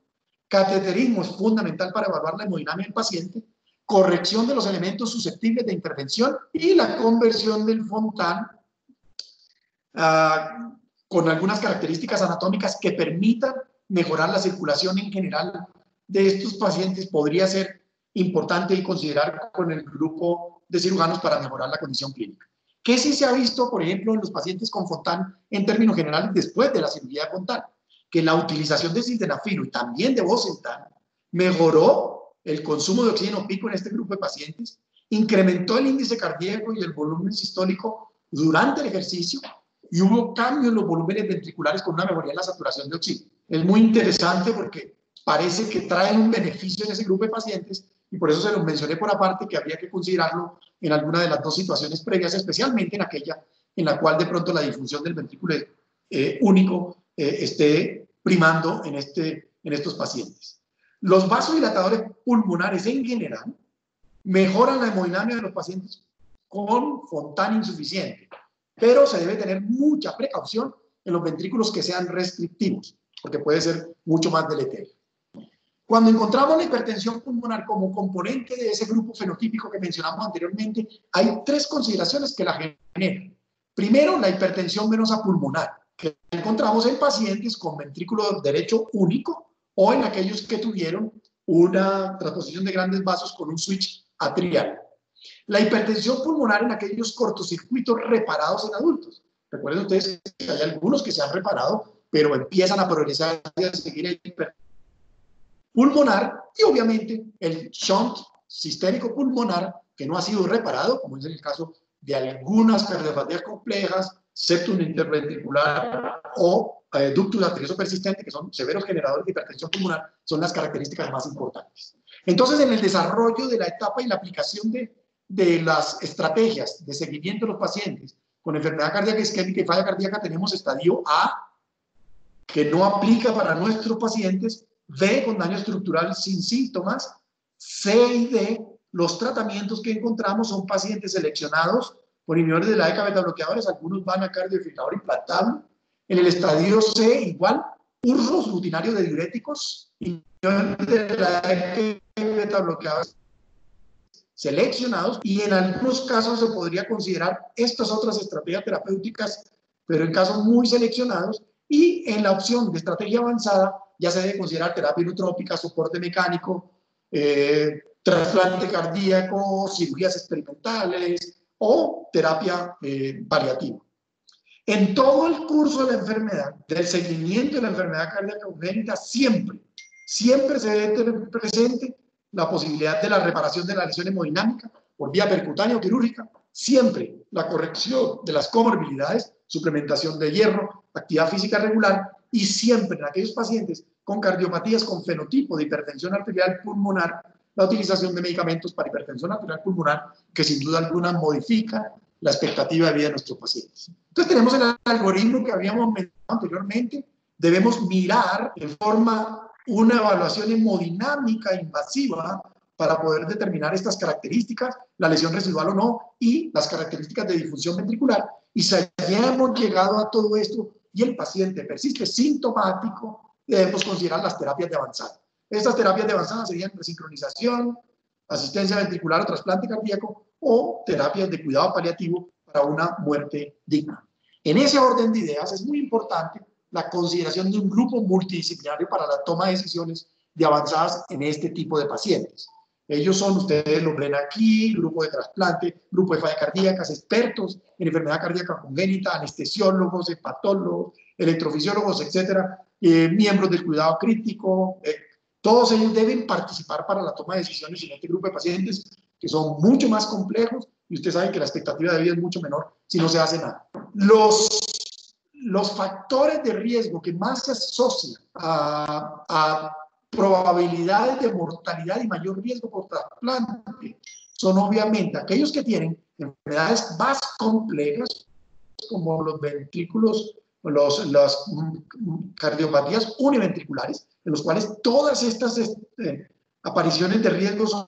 cateterismo es fundamental para evaluar la hemodinamia del paciente, corrección de los elementos susceptibles de intervención y la conversión del Fontan con algunas características anatómicas que permitan mejorar la circulación en general de estos pacientes. Podría ser importante y considerar con el grupo de cirujanos para mejorar la condición clínica. ¿Qué sí se ha visto, por ejemplo, en los pacientes con Fontan en términos generales después de la cirugía de Fontan? Que la utilización de sildenafilo y también de Bosentan mejoró el consumo de oxígeno pico en este grupo de pacientes, incrementó el índice cardíaco y el volumen sistólico durante el ejercicio y hubo cambio en los volúmenes ventriculares con una mejoría en la saturación de oxígeno. Es muy interesante porque parece que trae un beneficio en ese grupo de pacientes y por eso se los mencioné por aparte, que habría que considerarlo en alguna de las dos situaciones previas, especialmente en aquella en la cual de pronto la disfunción del ventrículo único esté primando en estos pacientes. Los vasodilatadores pulmonares en general mejoran la hemodinámica de los pacientes con Fontana insuficiente, pero se debe tener mucha precaución en los ventrículos que sean restrictivos, porque puede ser mucho más deleterio. Cuando encontramos la hipertensión pulmonar como componente de ese grupo fenotípico que mencionamos anteriormente, hay tres consideraciones que la generan. Primero, la hipertensión venosa pulmonar, que encontramos en pacientes con ventrículo derecho único o en aquellos que tuvieron una transposición de grandes vasos con un switch atrial. La hipertensión pulmonar en aquellos cortocircuitos reparados en adultos. Recuerden ustedes que hay algunos que se han reparado, pero empiezan a progresar y a seguir el hipertensión pulmonar, y obviamente el shunt sistémico pulmonar que no ha sido reparado, como es en el caso de algunas cardiopatías complejas, septum interventricular o ductus arterioso persistente, que son severos generadores de hipertensión pulmonar, son las características más importantes. Entonces, en el desarrollo de la etapa y la aplicación de las estrategias de seguimiento de los pacientes con enfermedad cardíaca isquémica y falla cardíaca, tenemos estadio A, que no aplica para nuestros pacientes, B, con daño estructural sin síntomas, C y D, los tratamientos que encontramos son pacientes seleccionados por inhibidores de la ECA beta bloqueadores, algunos van a cardiofibrilador implantable. En el estadio C, igual, usos rutinarios de diuréticos, inhibidores de la ECA beta bloqueadores seleccionados, y en algunos casos se podría considerar estas otras estrategias terapéuticas, pero en casos muy seleccionados. Y en la opción de estrategia avanzada ya se debe considerar terapia inotrópica, soporte mecánico, trasplante cardíaco, cirugías experimentales o terapia paliativa. En todo el curso de la enfermedad, del seguimiento de la enfermedad cardíaca congénita, siempre se debe tener presente la posibilidad de la reparación de la lesión hemodinámica por vía percutánea o quirúrgica, siempre la corrección de las comorbilidades, suplementación de hierro, actividad física regular, y siempre en aquellos pacientes con cardiopatías con fenotipo de hipertensión arterial pulmonar, la utilización de medicamentos para hipertensión arterial pulmonar, que sin duda alguna modifica la expectativa de vida de nuestros pacientes. Entonces tenemos el algoritmo que habíamos mencionado anteriormente. Debemos mirar en forma una evaluación hemodinámica invasiva para poder determinar estas características, la lesión residual o no, y las características de difusión ventricular. Y si ya hemos llegado a todo esto y el paciente persiste sintomático, debemos considerar las terapias de avanzada. Estas terapias de avanzada serían resincronización, asistencia ventricular o trasplante cardíaco, o terapias de cuidado paliativo para una muerte digna. En ese orden de ideas es muy importante la consideración de un grupo multidisciplinario para la toma de decisiones de avanzadas en este tipo de pacientes. Ellos son, ustedes lo ven aquí, grupo de trasplante, grupo de fallas cardíacas, expertos en enfermedad cardíaca congénita, anestesiólogos, hepatólogos, electrofisiólogos, etcétera, miembros del cuidado crítico. Todos ellos deben participar para la toma de decisiones en este grupo de pacientes que son mucho más complejos, y ustedes saben que la expectativa de vida es mucho menor si no se hace nada. Los factores de riesgo que más se asocian a probabilidades de mortalidad y mayor riesgo por trasplante son obviamente aquellos que tienen enfermedades más complejas, como los ventrículos, las cardiopatías univentriculares, en los cuales todas estas apariciones de riesgo son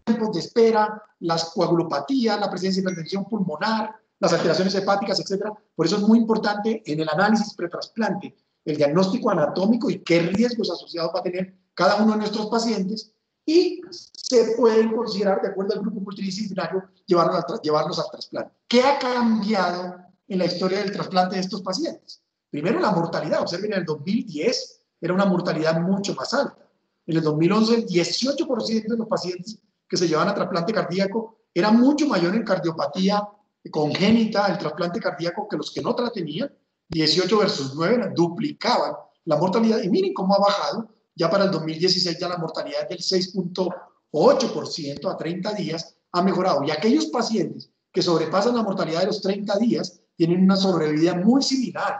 tiempos de espera, las coagulopatías, la presencia de hipertensión pulmonar, las alteraciones hepáticas, etcétera. Por eso es muy importante en el análisis pretrasplante el diagnóstico anatómico y qué riesgos asociados va a tener cada uno de nuestros pacientes, y se pueden considerar, de acuerdo al grupo multidisciplinario, llevarlos al trasplante. ¿Qué ha cambiado en la historia del trasplante de estos pacientes? Primero, la mortalidad. Observen, en el 2010 era una mortalidad mucho más alta. En el 2011, el 18% de los pacientes que se llevaban a trasplante cardíaco era mucho mayor en cardiopatía congénita, el trasplante cardíaco, que los que no la tenían. 18 versus 9 duplicaban la mortalidad, y miren cómo ha bajado. Ya para el 2016 ya la mortalidad del 6.8% a 30 días ha mejorado, y aquellos pacientes que sobrepasan la mortalidad de los 30 días tienen una sobrevida muy similar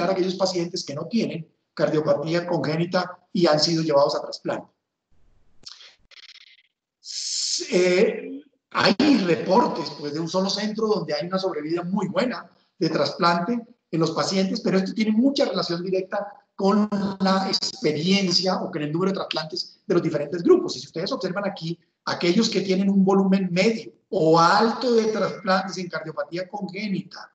a aquellos pacientes que no tienen cardiopatía congénita y han sido llevados a trasplante. Hay reportes, pues, de un solo centro donde hay una sobrevida muy buena de trasplante en los pacientes, pero esto tiene mucha relación directa con la experiencia o con el número de trasplantes de los diferentes grupos. Y si ustedes observan aquí, aquellos que tienen un volumen medio o alto de trasplantes en cardiopatía congénita,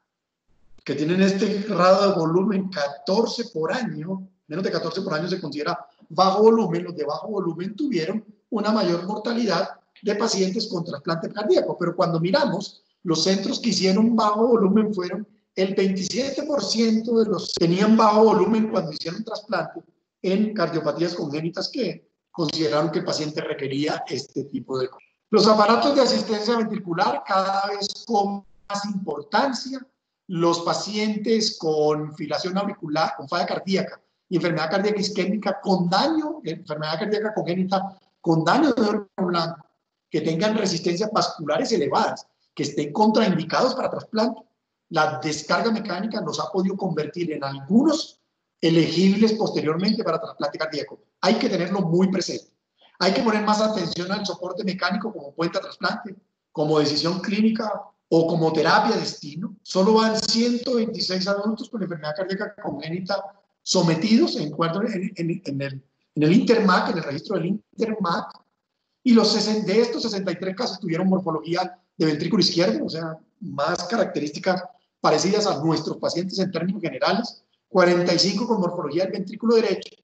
que tienen este grado de volumen 14 por año, menos de 14 por año se considera bajo volumen, los de bajo volumen tuvieron una mayor mortalidad de pacientes con trasplante cardíaco. Pero cuando miramos, los centros que hicieron bajo volumen fueron el 27% de los que tenían bajo volumen cuando hicieron trasplante en cardiopatías congénitas que consideraron que el paciente requería este tipo de cosas. Los aparatos de asistencia ventricular cada vez con más importancia. Los pacientes con fibrilación auricular, con falla cardíaca y enfermedad cardíaca isquémica con daño, enfermedad cardíaca congénita con daño de órgano blanco, que tengan resistencias vasculares elevadas, que estén contraindicados para trasplante. La descarga mecánica los ha podido convertir en algunos elegibles posteriormente para trasplante cardíaco. Hay que tenerlo muy presente. Hay que poner más atención al soporte mecánico como puente a trasplante, como decisión clínica o como terapia destino. Solo van 126 adultos con enfermedad cardíaca congénita sometidos, se encuentran en el INTERMAC, en el registro del INTERMAC, y de estos 63 casos tuvieron morfología de ventrículo izquierdo, o sea, más características parecidas a nuestros pacientes en términos generales, 45 con morfología del ventrículo derecho,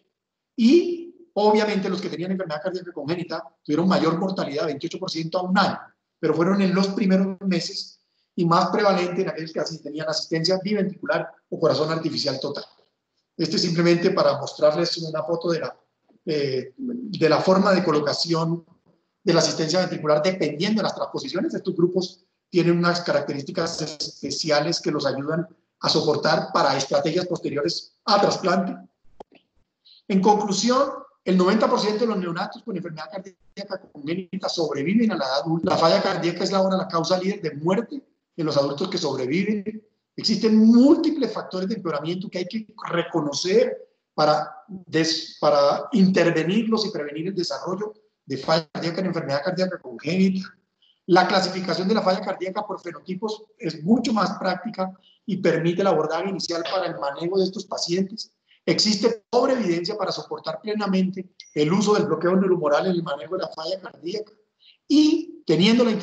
y obviamente los que tenían enfermedad cardíaca congénita tuvieron mayor mortalidad, 28% a un año, pero fueron en los primeros meses y más prevalente en aquellos que tenían asistencia biventricular o corazón artificial total. Este es simplemente para mostrarles una foto de la forma de colocación de la asistencia ventricular dependiendo de las transposiciones. Estos grupos tienen unas características especiales que los ayudan a soportar para estrategias posteriores a trasplante. En conclusión, el 90% de los neonatos con enfermedad cardíaca congénita sobreviven a la edad adulta. La falla cardíaca es ahora la causa líder de muerte en los adultos que sobreviven. Existen múltiples factores de empeoramiento que hay que reconocer para intervenirlos y prevenir el desarrollo de falla cardíaca en enfermedad cardíaca congénita. La clasificación de la falla cardíaca por fenotipos es mucho más práctica y permite el abordaje inicial para el manejo de estos pacientes. Existe pobre evidencia para soportar plenamente el uso del bloqueo neurohumoral en el manejo de la falla cardíaca y teniendo las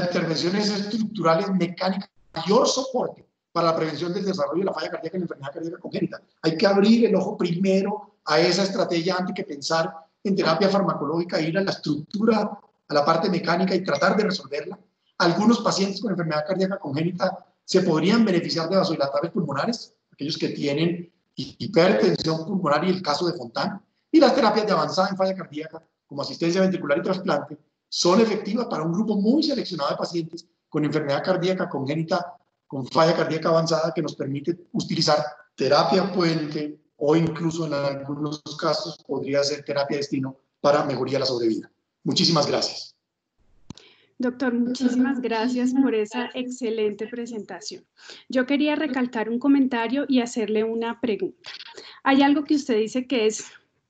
intervenciones estructurales mecánicas mayor soporte para la prevención del desarrollo de la falla cardíaca en la enfermedad cardíaca congénita. Hay que abrir el ojo primero a esa estrategia antes que pensar en terapia farmacológica, ir a la estructura, a la parte mecánica y tratar de resolverla. Algunos pacientes con enfermedad cardíaca congénita se podrían beneficiar de vasodilatadores pulmonares, aquellos que tienen hipertensión pulmonar y el caso de Fontana. Y las terapias de avanzada en falla cardíaca, como asistencia ventricular y trasplante, son efectivas para un grupo muy seleccionado de pacientes con enfermedad cardíaca congénita, con falla cardíaca avanzada, que nos permite utilizar terapia puente o incluso en algunos casos podría ser terapia destino para mejoría de la sobrevida. Muchísimas gracias. Doctor, muchísimas gracias por esa excelente presentación. Yo quería recalcar un comentario y hacerle una pregunta. Hay algo que usted dice que es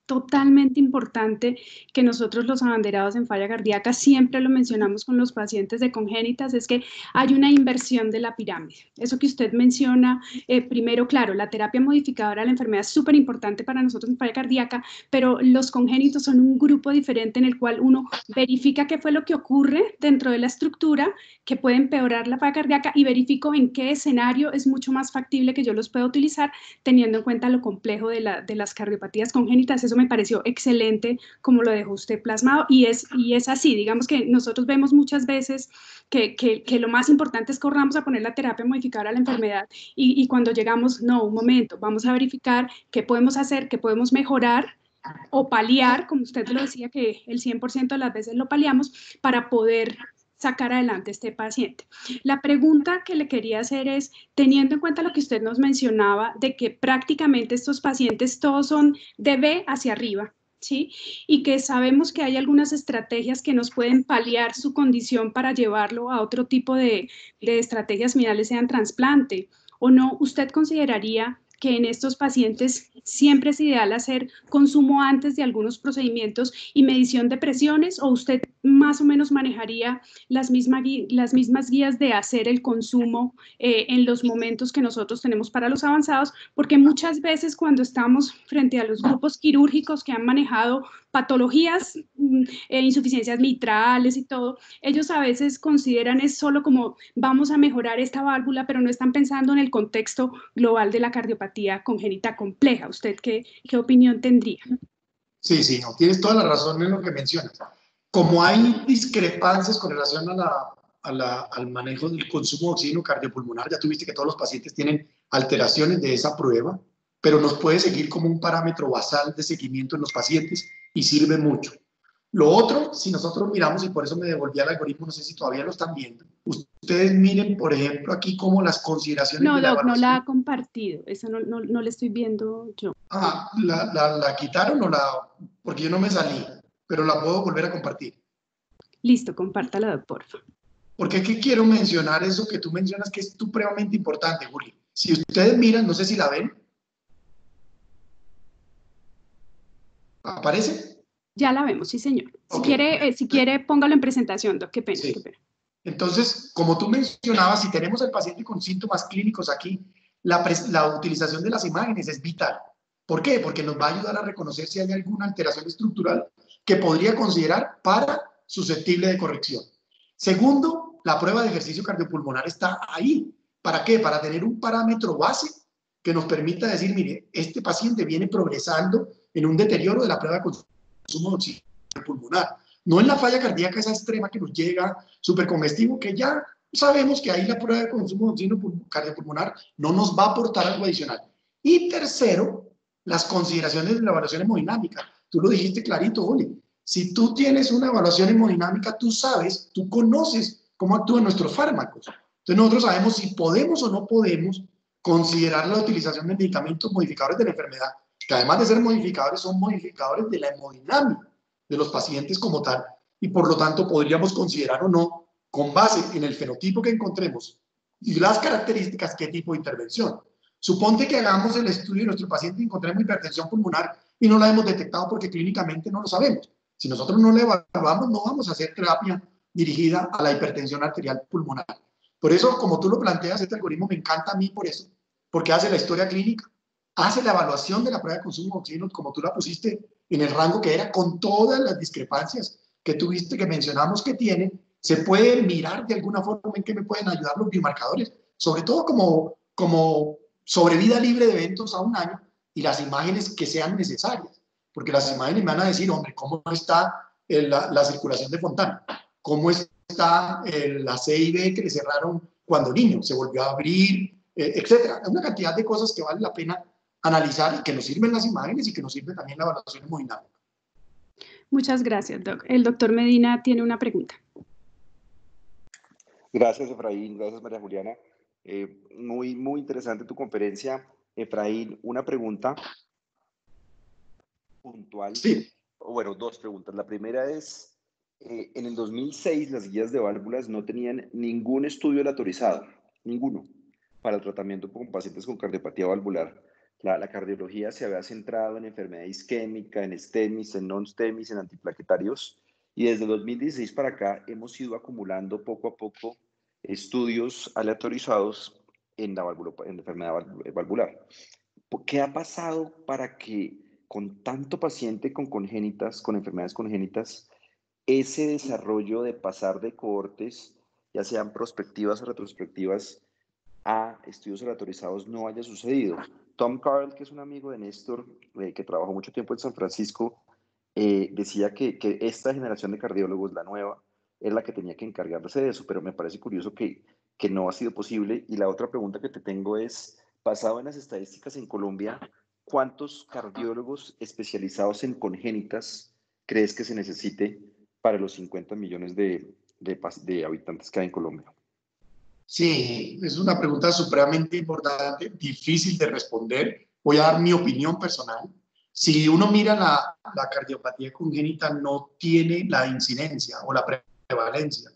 totalmente importante, que nosotros los abanderados en falla cardíaca siempre lo mencionamos con los pacientes de congénitas, es que hay una inversión de la pirámide. Eso que usted menciona, primero, claro, la terapia modificadora de la enfermedad es súper importante para nosotros en falla cardíaca, pero los congénitos son un grupo diferente en el cual uno verifica qué fue lo que ocurre dentro de la estructura que puede empeorar la falla cardíaca y verifico en qué escenario es mucho más factible que yo los pueda utilizar teniendo en cuenta lo complejo de las cardiopatías congénitas. Eso me pareció excelente como lo dejó usted plasmado y es así, digamos que nosotros vemos muchas veces que lo más importante es que corramos a poner la terapia modificadora a la enfermedad y cuando llegamos, no, un momento, vamos a verificar qué podemos hacer, qué podemos mejorar o paliar, como usted lo decía, que el 100% de las veces lo paliamos para poder sacar adelante a este paciente. La pregunta que le quería hacer es, teniendo en cuenta lo que usted nos mencionaba, de que prácticamente estos pacientes todos son de B hacia arriba, ¿sí? Y que sabemos que hay algunas estrategias que nos pueden paliar su condición para llevarlo a otro tipo de estrategias finales, sean trasplante o no, ¿usted consideraría que en estos pacientes siempre es ideal hacer consumo antes de algunos procedimientos y medición de presiones, o usted más o menos manejaría las mismas guías de hacer el consumo en los momentos que nosotros tenemos para los avanzados, porque muchas veces cuando estamos frente a los grupos quirúrgicos que han manejado patologías, insuficiencias mitrales y todo, ellos a veces consideran es solo como vamos a mejorar esta válvula, pero no están pensando en el contexto global de la cardiopatía congénita compleja. ¿Usted qué opinión tendría? Sí, sí, no, tienes toda la razón en lo que mencionas. Como hay discrepancias con relación al manejo del consumo de oxígeno cardiopulmonar, ya tuviste que todos los pacientes tienen alteraciones de esa prueba, pero nos puede seguir como un parámetro basal de seguimiento en los pacientes y sirve mucho. Lo otro, si nosotros miramos, y por eso me devolví al algoritmo, no sé si todavía lo están viendo, ustedes miren, por ejemplo, aquí como las consideraciones No, de la Doc, no la evaluación. ha compartido. Esa no la estoy viendo yo. Ah, la quitaron o la, porque yo no me salí, pero la puedo volver a compartir. Listo, compártala, Doc, por favor. Porque aquí quiero mencionar eso que tú mencionas que es supremamente importante, Juli. Si ustedes miran, no sé si la ven, ¿aparece? Ya la vemos, sí, señor. Ok. Si quiere, póngalo en presentación, Doc. Qué pena, qué Sí. pena. Entonces, como tú mencionabas, si tenemos al paciente con síntomas clínicos aquí, la utilización de las imágenes es vital. ¿Por qué? Porque nos va a ayudar a reconocer si hay alguna alteración estructural que podría considerar para susceptible de corrección. Segundo, la prueba de ejercicio cardiopulmonar está ahí. ¿Para qué? Para tener un parámetro base que nos permita decir, mire, este paciente viene progresando en un deterioro de la prueba de consumo de oxígeno pulmonar. No en la falla cardíaca esa extrema que nos llega súper congestivo, que ya sabemos que ahí la prueba de consumo de oxígeno cardiopulmonar no nos va a aportar algo adicional. Y tercero, las consideraciones de la evaluación hemodinámica. Tú lo dijiste clarito, Juli. Si tú tienes una evaluación hemodinámica, tú sabes, tú conoces cómo actúan nuestros fármacos. Entonces nosotros sabemos si podemos o no podemos considerar la utilización de medicamentos modificadores de la enfermedad, que además de ser modificadores, son modificadores de la hemodinámica de los pacientes como tal, y por lo tanto podríamos considerar o no, con base en el fenotipo que encontremos y las características, qué tipo de intervención. Suponte que hagamos el estudio de nuestro paciente y encontremos hipertensión pulmonar y no la hemos detectado porque clínicamente no lo sabemos. Si nosotros no la evaluamos, no vamos a hacer terapia dirigida a la hipertensión arterial pulmonar. Por eso, como tú lo planteas, este algoritmo me encanta a mí por eso, porque hace la historia clínica, hace la evaluación de la prueba de consumo de oxígeno, como tú la pusiste en el rango que era, con todas las discrepancias que tuviste, que mencionamos que tiene, se puede mirar de alguna forma en qué me pueden ayudar los biomarcadores, sobre todo como sobrevida libre de eventos a un año y las imágenes que sean necesarias, porque las imágenes me van a decir, hombre, cómo está la circulación de Fontana, cómo está la CIB que le cerraron cuando niño, se volvió a abrir, etcétera. Hay una cantidad de cosas que vale la pena analizar y que nos sirven las imágenes y que nos sirve también la evaluación hemodinámica. Muchas gracias, Doc. El doctor Medina tiene una pregunta. Gracias, Efraín. Gracias, María Juliana. Muy interesante tu conferencia. Efraín, una pregunta puntual. Sí. Bueno, dos preguntas. La primera es, en el 2006 las guías de válvulas no tenían ningún estudio aleatorizado, ninguno, para el tratamiento con pacientes con cardiopatía valvular. La cardiología se había centrado en enfermedad isquémica, en STEMIs, en non-STEMIs, en antiplaquetarios, y desde 2016 para acá hemos ido acumulando poco a poco estudios aleatorizados en la enfermedad valvular. ¿Qué ha pasado para que con tanto paciente con congénitas, con enfermedades congénitas, ese desarrollo de pasar de cohortes, ya sean prospectivas o retrospectivas, a estudios aleatorizados no haya sucedido? Tom Carl, que es un amigo de Néstor, que trabajó mucho tiempo en San Francisco, decía que esta generación de cardiólogos, la nueva, es la que tenía que encargarse de eso, pero me parece curioso que no ha sido posible. Y la otra pregunta que te tengo es, basado en las estadísticas en Colombia, ¿cuántos cardiólogos especializados en congénitas crees que se necesite para los 50 millones de habitantes que hay en Colombia? Sí, es una pregunta supremamente importante, difícil de responder. Voy a dar mi opinión personal. Si uno mira la cardiopatía congénita, no tiene la incidencia o la prevalencia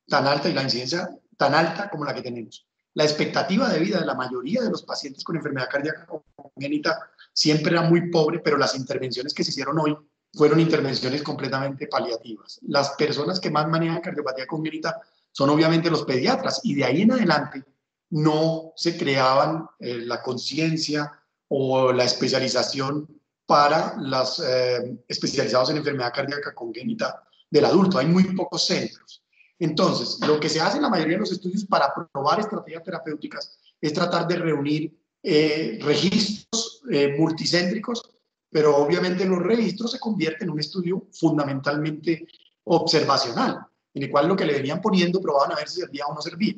tan alta y la incidencia tan alta como la que tenemos. La expectativa de vida de la mayoría de los pacientes con enfermedad cardíaca congénita siempre era muy pobre, pero las intervenciones que se hicieron hoy fueron intervenciones completamente paliativas. Las personas que más manejan cardiopatía congénita son obviamente los pediatras, y de ahí en adelante no se creaban la conciencia o la especialización para los especializados en enfermedad cardíaca congénita del adulto. Hay muy pocos centros. Entonces, lo que se hace en la mayoría de los estudios para probar estrategias terapéuticas es tratar de reunir registros multicéntricos, pero obviamente los registros se convierten en un estudio fundamentalmente observacional, en el cual lo que le venían poniendo probaban a ver si servía o no servía.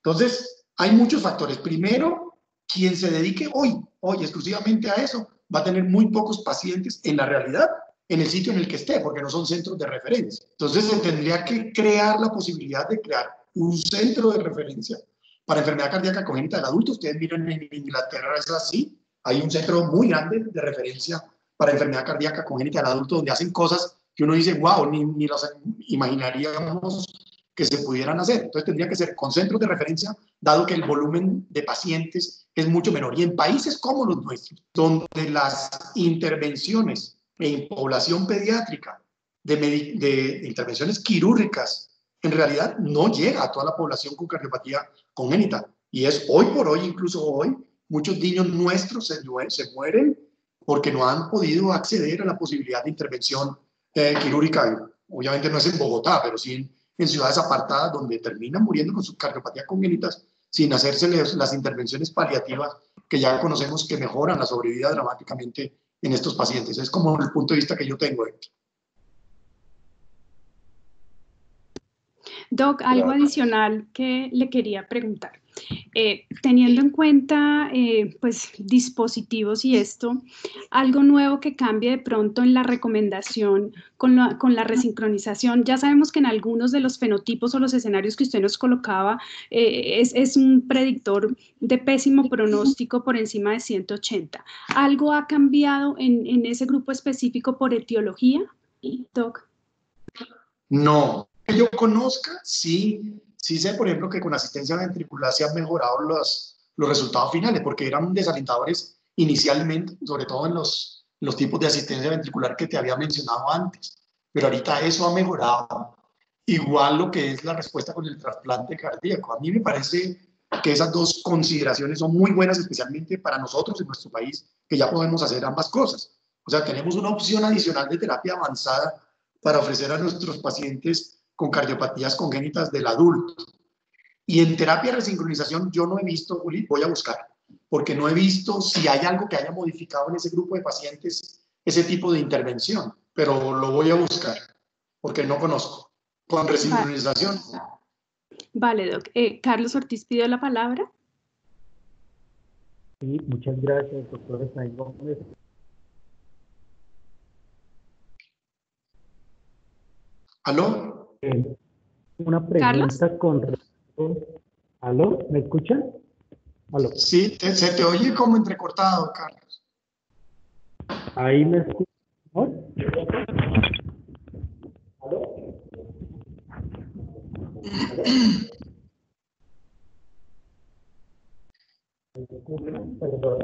Entonces, hay muchos factores. Primero, quien se dedique hoy exclusivamente a eso va a tener muy pocos pacientes en la realidad en el sitio en el que esté, porque no son centros de referencia. Entonces, se tendría que crear la posibilidad de crear un centro de referencia para enfermedad cardíaca congénita del adulto. Ustedes miran, en Inglaterra es así. Hay un centro muy grande de referencia para enfermedad cardíaca congénita del adulto, donde hacen cosas que uno dice, wow, ni los imaginaríamos que se pudieran hacer. Entonces tendría que ser con centros de referencia, dado que el volumen de pacientes es mucho menor. Y en países como los nuestros, donde las intervenciones en población pediátrica, de intervenciones quirúrgicas, en realidad no llega a toda la población con cardiopatía congénita. Y es hoy por hoy, incluso hoy, muchos niños nuestros se mueren porque no han podido acceder a la posibilidad de intervención quirúrgica. Obviamente no es en Bogotá, pero sí en ciudades apartadas, donde terminan muriendo con su cardiopatía congénita sin hacerse las intervenciones paliativas que ya conocemos que mejoran la sobrevida dramáticamente en estos pacientes. Es como el punto de vista que yo tengo, Héctor. Doc, algo adicional que le quería preguntar. Teniendo en cuenta pues, dispositivos y esto, algo nuevo que cambie de pronto en la recomendación con la resincronización. Ya sabemos que en algunos de los fenotipos o los escenarios que usted nos colocaba es un predictor de pésimo pronóstico por encima de 180. ¿Algo ha cambiado en ese grupo específico por etiología, Doc? No, que yo conozca, sí sé, por ejemplo, que con asistencia ventricular se han mejorado los resultados finales, porque eran desalentadores inicialmente, sobre todo en los tipos de asistencia ventricular que te había mencionado antes. Pero ahorita eso ha mejorado. Igual lo que es la respuesta con el trasplante cardíaco. A mí me parece que esas dos consideraciones son muy buenas, especialmente para nosotros en nuestro país, que ya podemos hacer ambas cosas. O sea, tenemos una opción adicional de terapia avanzada para ofrecer a nuestros pacientes con cardiopatías congénitas del adulto. Y en terapia de resincronización yo no he visto, Juli, voy a buscar, porque no he visto si hay algo que haya modificado en ese grupo de pacientes ese tipo de intervención, pero lo voy a buscar, porque no conozco. Con resincronización. Vale, Doc. Carlos Ortiz pidió la palabra. Sí, muchas gracias, doctor Efraín Gómez. ¿Aló? Una pregunta ¿Carlos? con respecto... ¿Aló? ¿Me escuchan? ¿Aló? Sí, se te oye como entrecortado, Carlos. ¿Ahí me escuchan? ¿Aló? Perdón.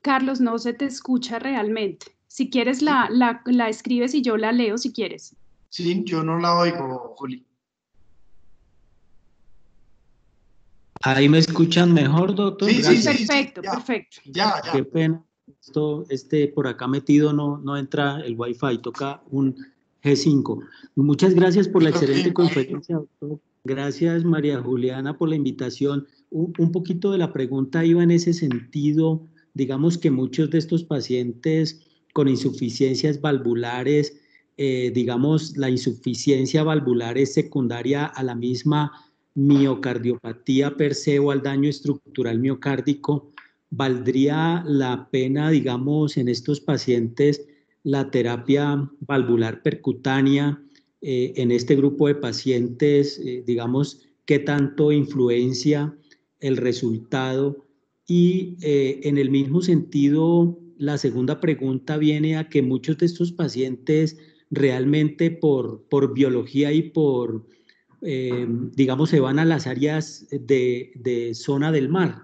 Carlos, no se te escucha realmente. Si quieres, la escribes y yo la leo si quieres. Sí, yo no la oigo, Juli. ¿Ahí me escuchan mejor, doctor? Sí, Gracias. Perfecto, ya, perfecto. Ya. Qué pena. Esto, por acá metido no entra el Wi-Fi, toca un G5. Muchas gracias por la excelente conferencia, doctor. Gracias, María Juliana, por la invitación. Un poquito de la pregunta iba en ese sentido. Digamos que muchos de estos pacientes con insuficiencias valvulares, digamos, la insuficiencia valvular es secundaria a la misma miocardiopatía per se o al daño estructural miocárdico. ¿Valdría la pena, digamos, en estos pacientes la terapia valvular percutánea en este grupo de pacientes, digamos, qué tanto influencia el resultado? Y en el mismo sentido, la segunda pregunta viene a que muchos de estos pacientes realmente por biología y por digamos, se van a las áreas de zona del mar.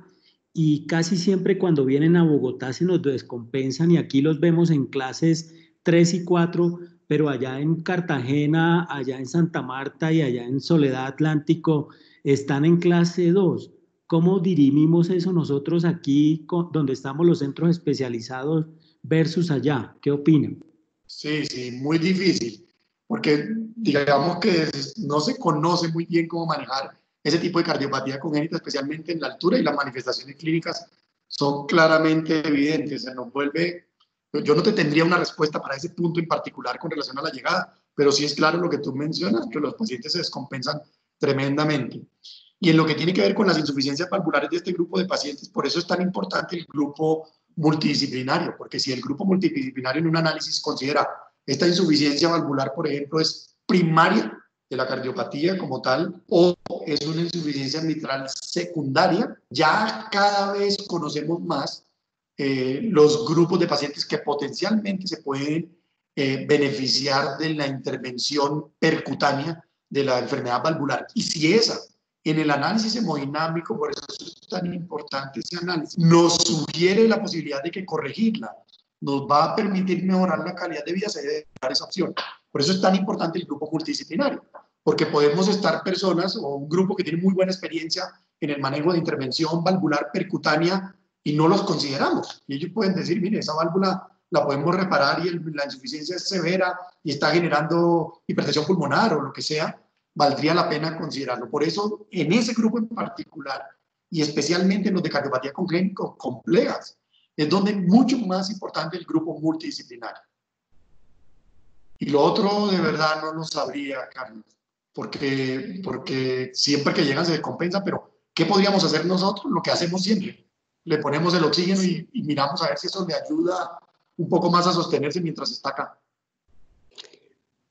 Y casi siempre cuando vienen a Bogotá se nos descompensan y aquí los vemos en clases 3 y 4, pero allá en Cartagena, allá en Santa Marta y allá en Soledad Atlántico están en clase 2. ¿Cómo dirimimos eso nosotros aquí donde estamos los centros especializados versus allá? ¿Qué opinan? Sí, sí, muy difícil, porque digamos que no se conoce muy bien cómo manejar ese tipo de cardiopatía congénita, especialmente en la altura, y las manifestaciones clínicas son claramente evidentes. Se nos vuelve, yo no te tendría una respuesta para ese punto en particular con relación a la llegada, pero sí es claro lo que tú mencionas, que los pacientes se descompensan tremendamente. Y en lo que tiene que ver con las insuficiencias valvulares de este grupo de pacientes, por eso es tan importante el grupo multidisciplinario, porque si el grupo multidisciplinario en un análisis considera esta insuficiencia valvular, por ejemplo, es primaria de la cardiopatía como tal, o es una insuficiencia mitral secundaria, ya cada vez conocemos más los grupos de pacientes que potencialmente se pueden beneficiar de la intervención percutánea de la enfermedad valvular. Y si esa, en el análisis hemodinámico, por eso es tan importante ese análisis, nos sugiere la posibilidad de que corregirla nos va a permitir mejorar la calidad de vida, se debe dar esa opción. Por eso es tan importante el grupo multidisciplinario, porque podemos estar personas o un grupo que tiene muy buena experiencia en el manejo de intervención valvular percutánea y no los consideramos. Y ellos pueden decir, mire, esa válvula la podemos reparar y la insuficiencia es severa y está generando hipertensión pulmonar o lo que sea, valdría la pena considerarlo. Por eso, en ese grupo en particular, y especialmente en los de cardiopatía congénita complejas, es donde es mucho más importante el grupo multidisciplinario. Y lo otro, de verdad, no lo sabría, Carlos, porque siempre que llegan se descompensa, pero ¿qué podríamos hacer nosotros? Lo que hacemos siempre. Le ponemos el oxígeno y miramos a ver si eso le ayuda un poco más a sostenerse mientras está acá.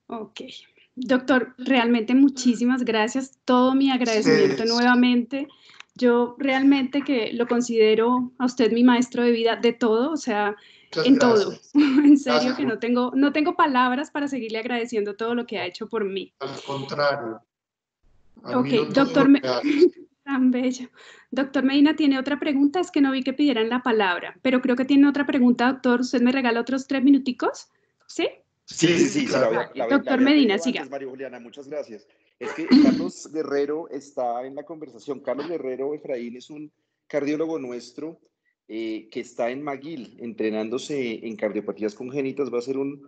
Ok. Doctor, realmente muchísimas gracias. Todo mi agradecimiento nuevamente. Yo realmente que lo considero a usted mi maestro de vida de todo, o sea, en todo. En serio que no tengo palabras para seguirle agradeciendo todo lo que ha hecho por mí. Al contrario. Ok, doctor, tan bello. Doctor Medina, ¿tiene otra pregunta? Es que no vi que pidieran la palabra, pero creo que tiene otra pregunta, doctor. ¿Usted me regala otros 3 minuticos? ¿Sí? Sí, doctor Medina, siga. María Juliana, muchas gracias. Es que Carlos Guerrero está en la conversación. Carlos Guerrero Efraín es un cardiólogo nuestro que está en McGill entrenándose en cardiopatías congénitas. Va a ser un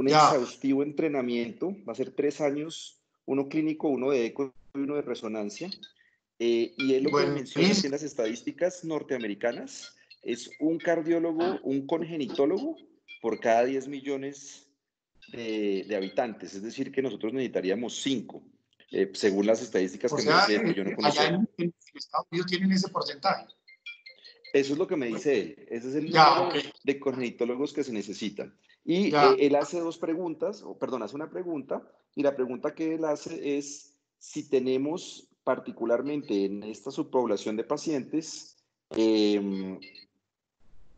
exhaustivo entrenamiento. Va a ser 3 años, uno clínico, uno de eco y uno de resonancia. Y él lo que menciona en las estadísticas norteamericanas es un cardiólogo, un congenitólogo por cada 10 millones de habitantes, es decir, que nosotros necesitaríamos 5, según las estadísticas que me dice que yo no conozco. Allá en Estados Unidos tienen ese porcentaje. Eso es lo que me dice él, ese es el número de congenitólogos que se necesitan. Y él hace hace una pregunta, y la pregunta que él hace es si tenemos particularmente en esta subpoblación de pacientes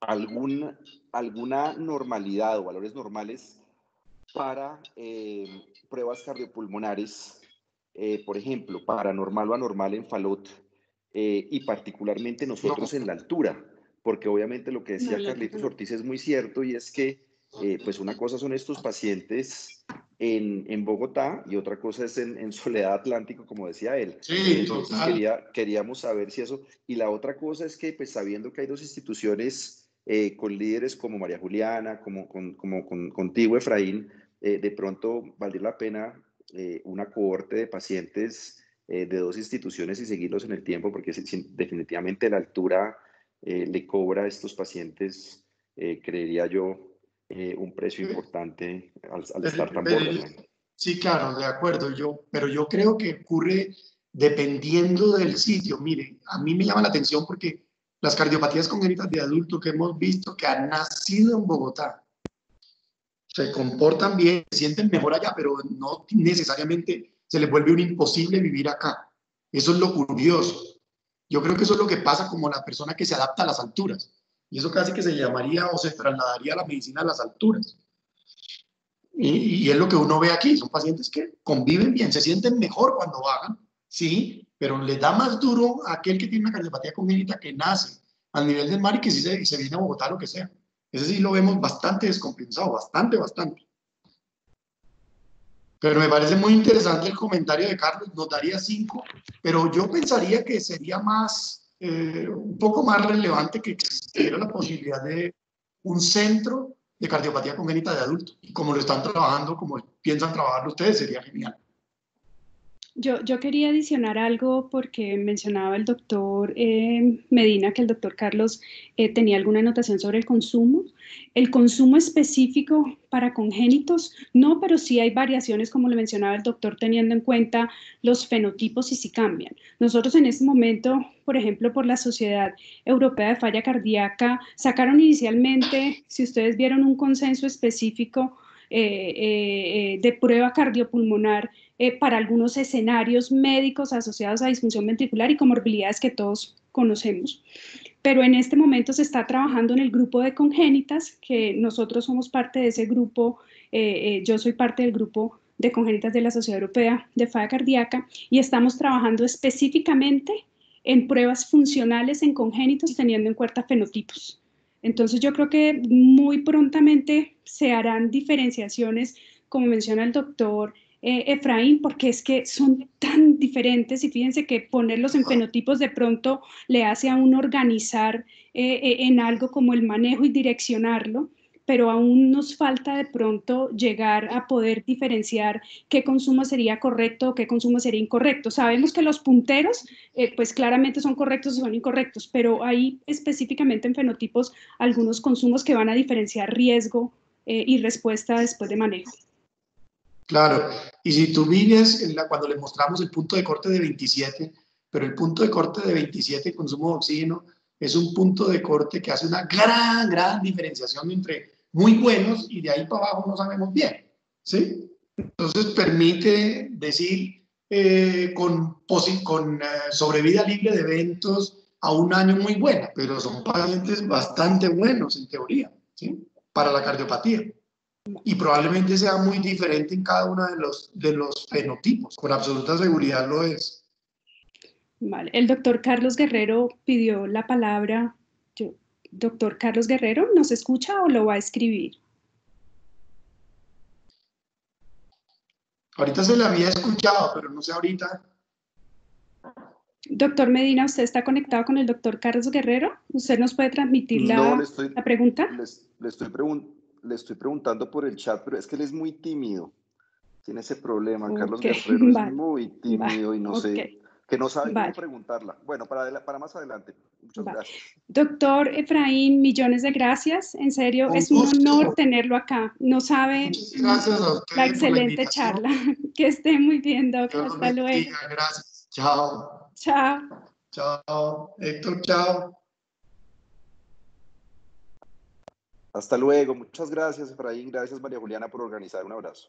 alguna normalidad o valores normales para pruebas cardiopulmonares, por ejemplo, para normal o anormal en Fallot, y particularmente nosotros en la altura, porque obviamente lo que decía Carlitos Ortiz es muy cierto, y es que pues una cosa son estos pacientes en Bogotá y otra cosa es en Soledad Atlántico, como decía él. Sí, entonces queríamos saber si eso, y la otra cosa es que pues sabiendo que hay 2 instituciones con líderes como María Juliana, como contigo, Efraín, de pronto valdría la pena una cohorte de pacientes de 2 instituciones y seguirlos en el tiempo, porque definitivamente la altura le cobra a estos pacientes, creería yo, un precio importante al estar tan borderline. Sí, claro, de acuerdo, pero yo creo que ocurre dependiendo del sitio. Mire, a mí me llama la atención porque las cardiopatías congénitas de adultos que hemos visto que han nacido en Bogotá se comportan bien, se sienten mejor allá, pero no necesariamente se les vuelve un imposible vivir acá. Eso es lo curioso. Yo creo que eso es lo que pasa como la persona que se adapta a las alturas. Y eso casi que se llamaría o se trasladaría a la medicina a las alturas. Y es lo que uno ve aquí, son pacientes que conviven bien, se sienten mejor cuando bajan, sí, pero les da más duro a aquel que tiene una cardiopatía congénita que nace al nivel del mar y que sí se viene a Bogotá, lo que sea. Ese sí lo vemos bastante descompensado, bastante. Pero me parece muy interesante el comentario de Carlos, nos daría 5, pero yo pensaría que sería más, un poco más relevante que existiera la posibilidad de un centro de cardiopatía congénita de adultos. Y como lo están trabajando, como piensan trabajarlo ustedes, sería genial. Yo quería adicionar algo porque mencionaba el doctor Medina que el doctor Carlos tenía alguna anotación sobre el consumo. El consumo específico para congénitos, no, pero sí hay variaciones, como le mencionaba el doctor, teniendo en cuenta los fenotipos y si cambian. Nosotros en este momento, por ejemplo, por la Sociedad Europea de Falla Cardíaca, sacaron inicialmente, si ustedes vieron, un consenso específico de prueba cardiopulmonar para algunos escenarios médicos asociados a disfunción ventricular y comorbilidades que todos conocemos. Pero en este momento se está trabajando en el grupo de congénitas, que nosotros somos parte de ese grupo, yo soy parte del grupo de congénitas de la Sociedad Europea de Falla Cardíaca, y estamos trabajando específicamente en pruebas funcionales en congénitos teniendo en cuenta fenotipos. Entonces yo creo que muy prontamente se harán diferenciaciones, como menciona el doctor Efraín, porque es que son tan diferentes y fíjense que ponerlos en fenotipos de pronto le hace a uno organizar en algo como el manejo y direccionarlo, pero aún nos falta de pronto llegar a poder diferenciar qué consumo sería correcto o qué consumo sería incorrecto. Sabemos que los punteros pues claramente son correctos o son incorrectos, pero hay específicamente en fenotipos algunos consumos que van a diferenciar riesgo y respuesta después de manejo. Claro, y si tú vienes cuando le mostramos el punto de corte de 27, pero el punto de corte de 27 consumo de oxígeno es un punto de corte que hace una gran diferenciación entre muy buenos y de ahí para abajo no sabemos bien, ¿sí? Entonces permite decir con sobrevida libre de eventos a un año muy buena, pero son pacientes bastante buenos en teoría, ¿sí? Para la cardiopatía. Y probablemente sea muy diferente en cada uno de los fenotipos, con absoluta seguridad lo es. Vale. El doctor Carlos Guerrero pidió la palabra. Doctor Carlos Guerrero, ¿nos escucha o lo va a escribir? Ahorita se la había escuchado, pero no sé ahorita. Doctor Medina, ¿usted está conectado con el doctor Carlos Guerrero? ¿Usted nos puede transmitir la pregunta? Le estoy preguntando por el chat, pero es que él es muy tímido. Tiene ese problema. Okay. Carlos Guerrero Vale. Es muy tímido y no sé, que no sabe cómo preguntarla. Bueno, para más adelante. Muchas gracias. Doctor Efraín, millones de gracias. En serio, es un honor tenerlo acá. No sabe gracias a usted la excelente charla. Que esté muy bien, doctor. Hasta luego. Gracias. Chao. Chao. Chao. Héctor, chao. Hasta luego. Muchas gracias, Efraín. Gracias, María Juliana, por organizar. Un abrazo.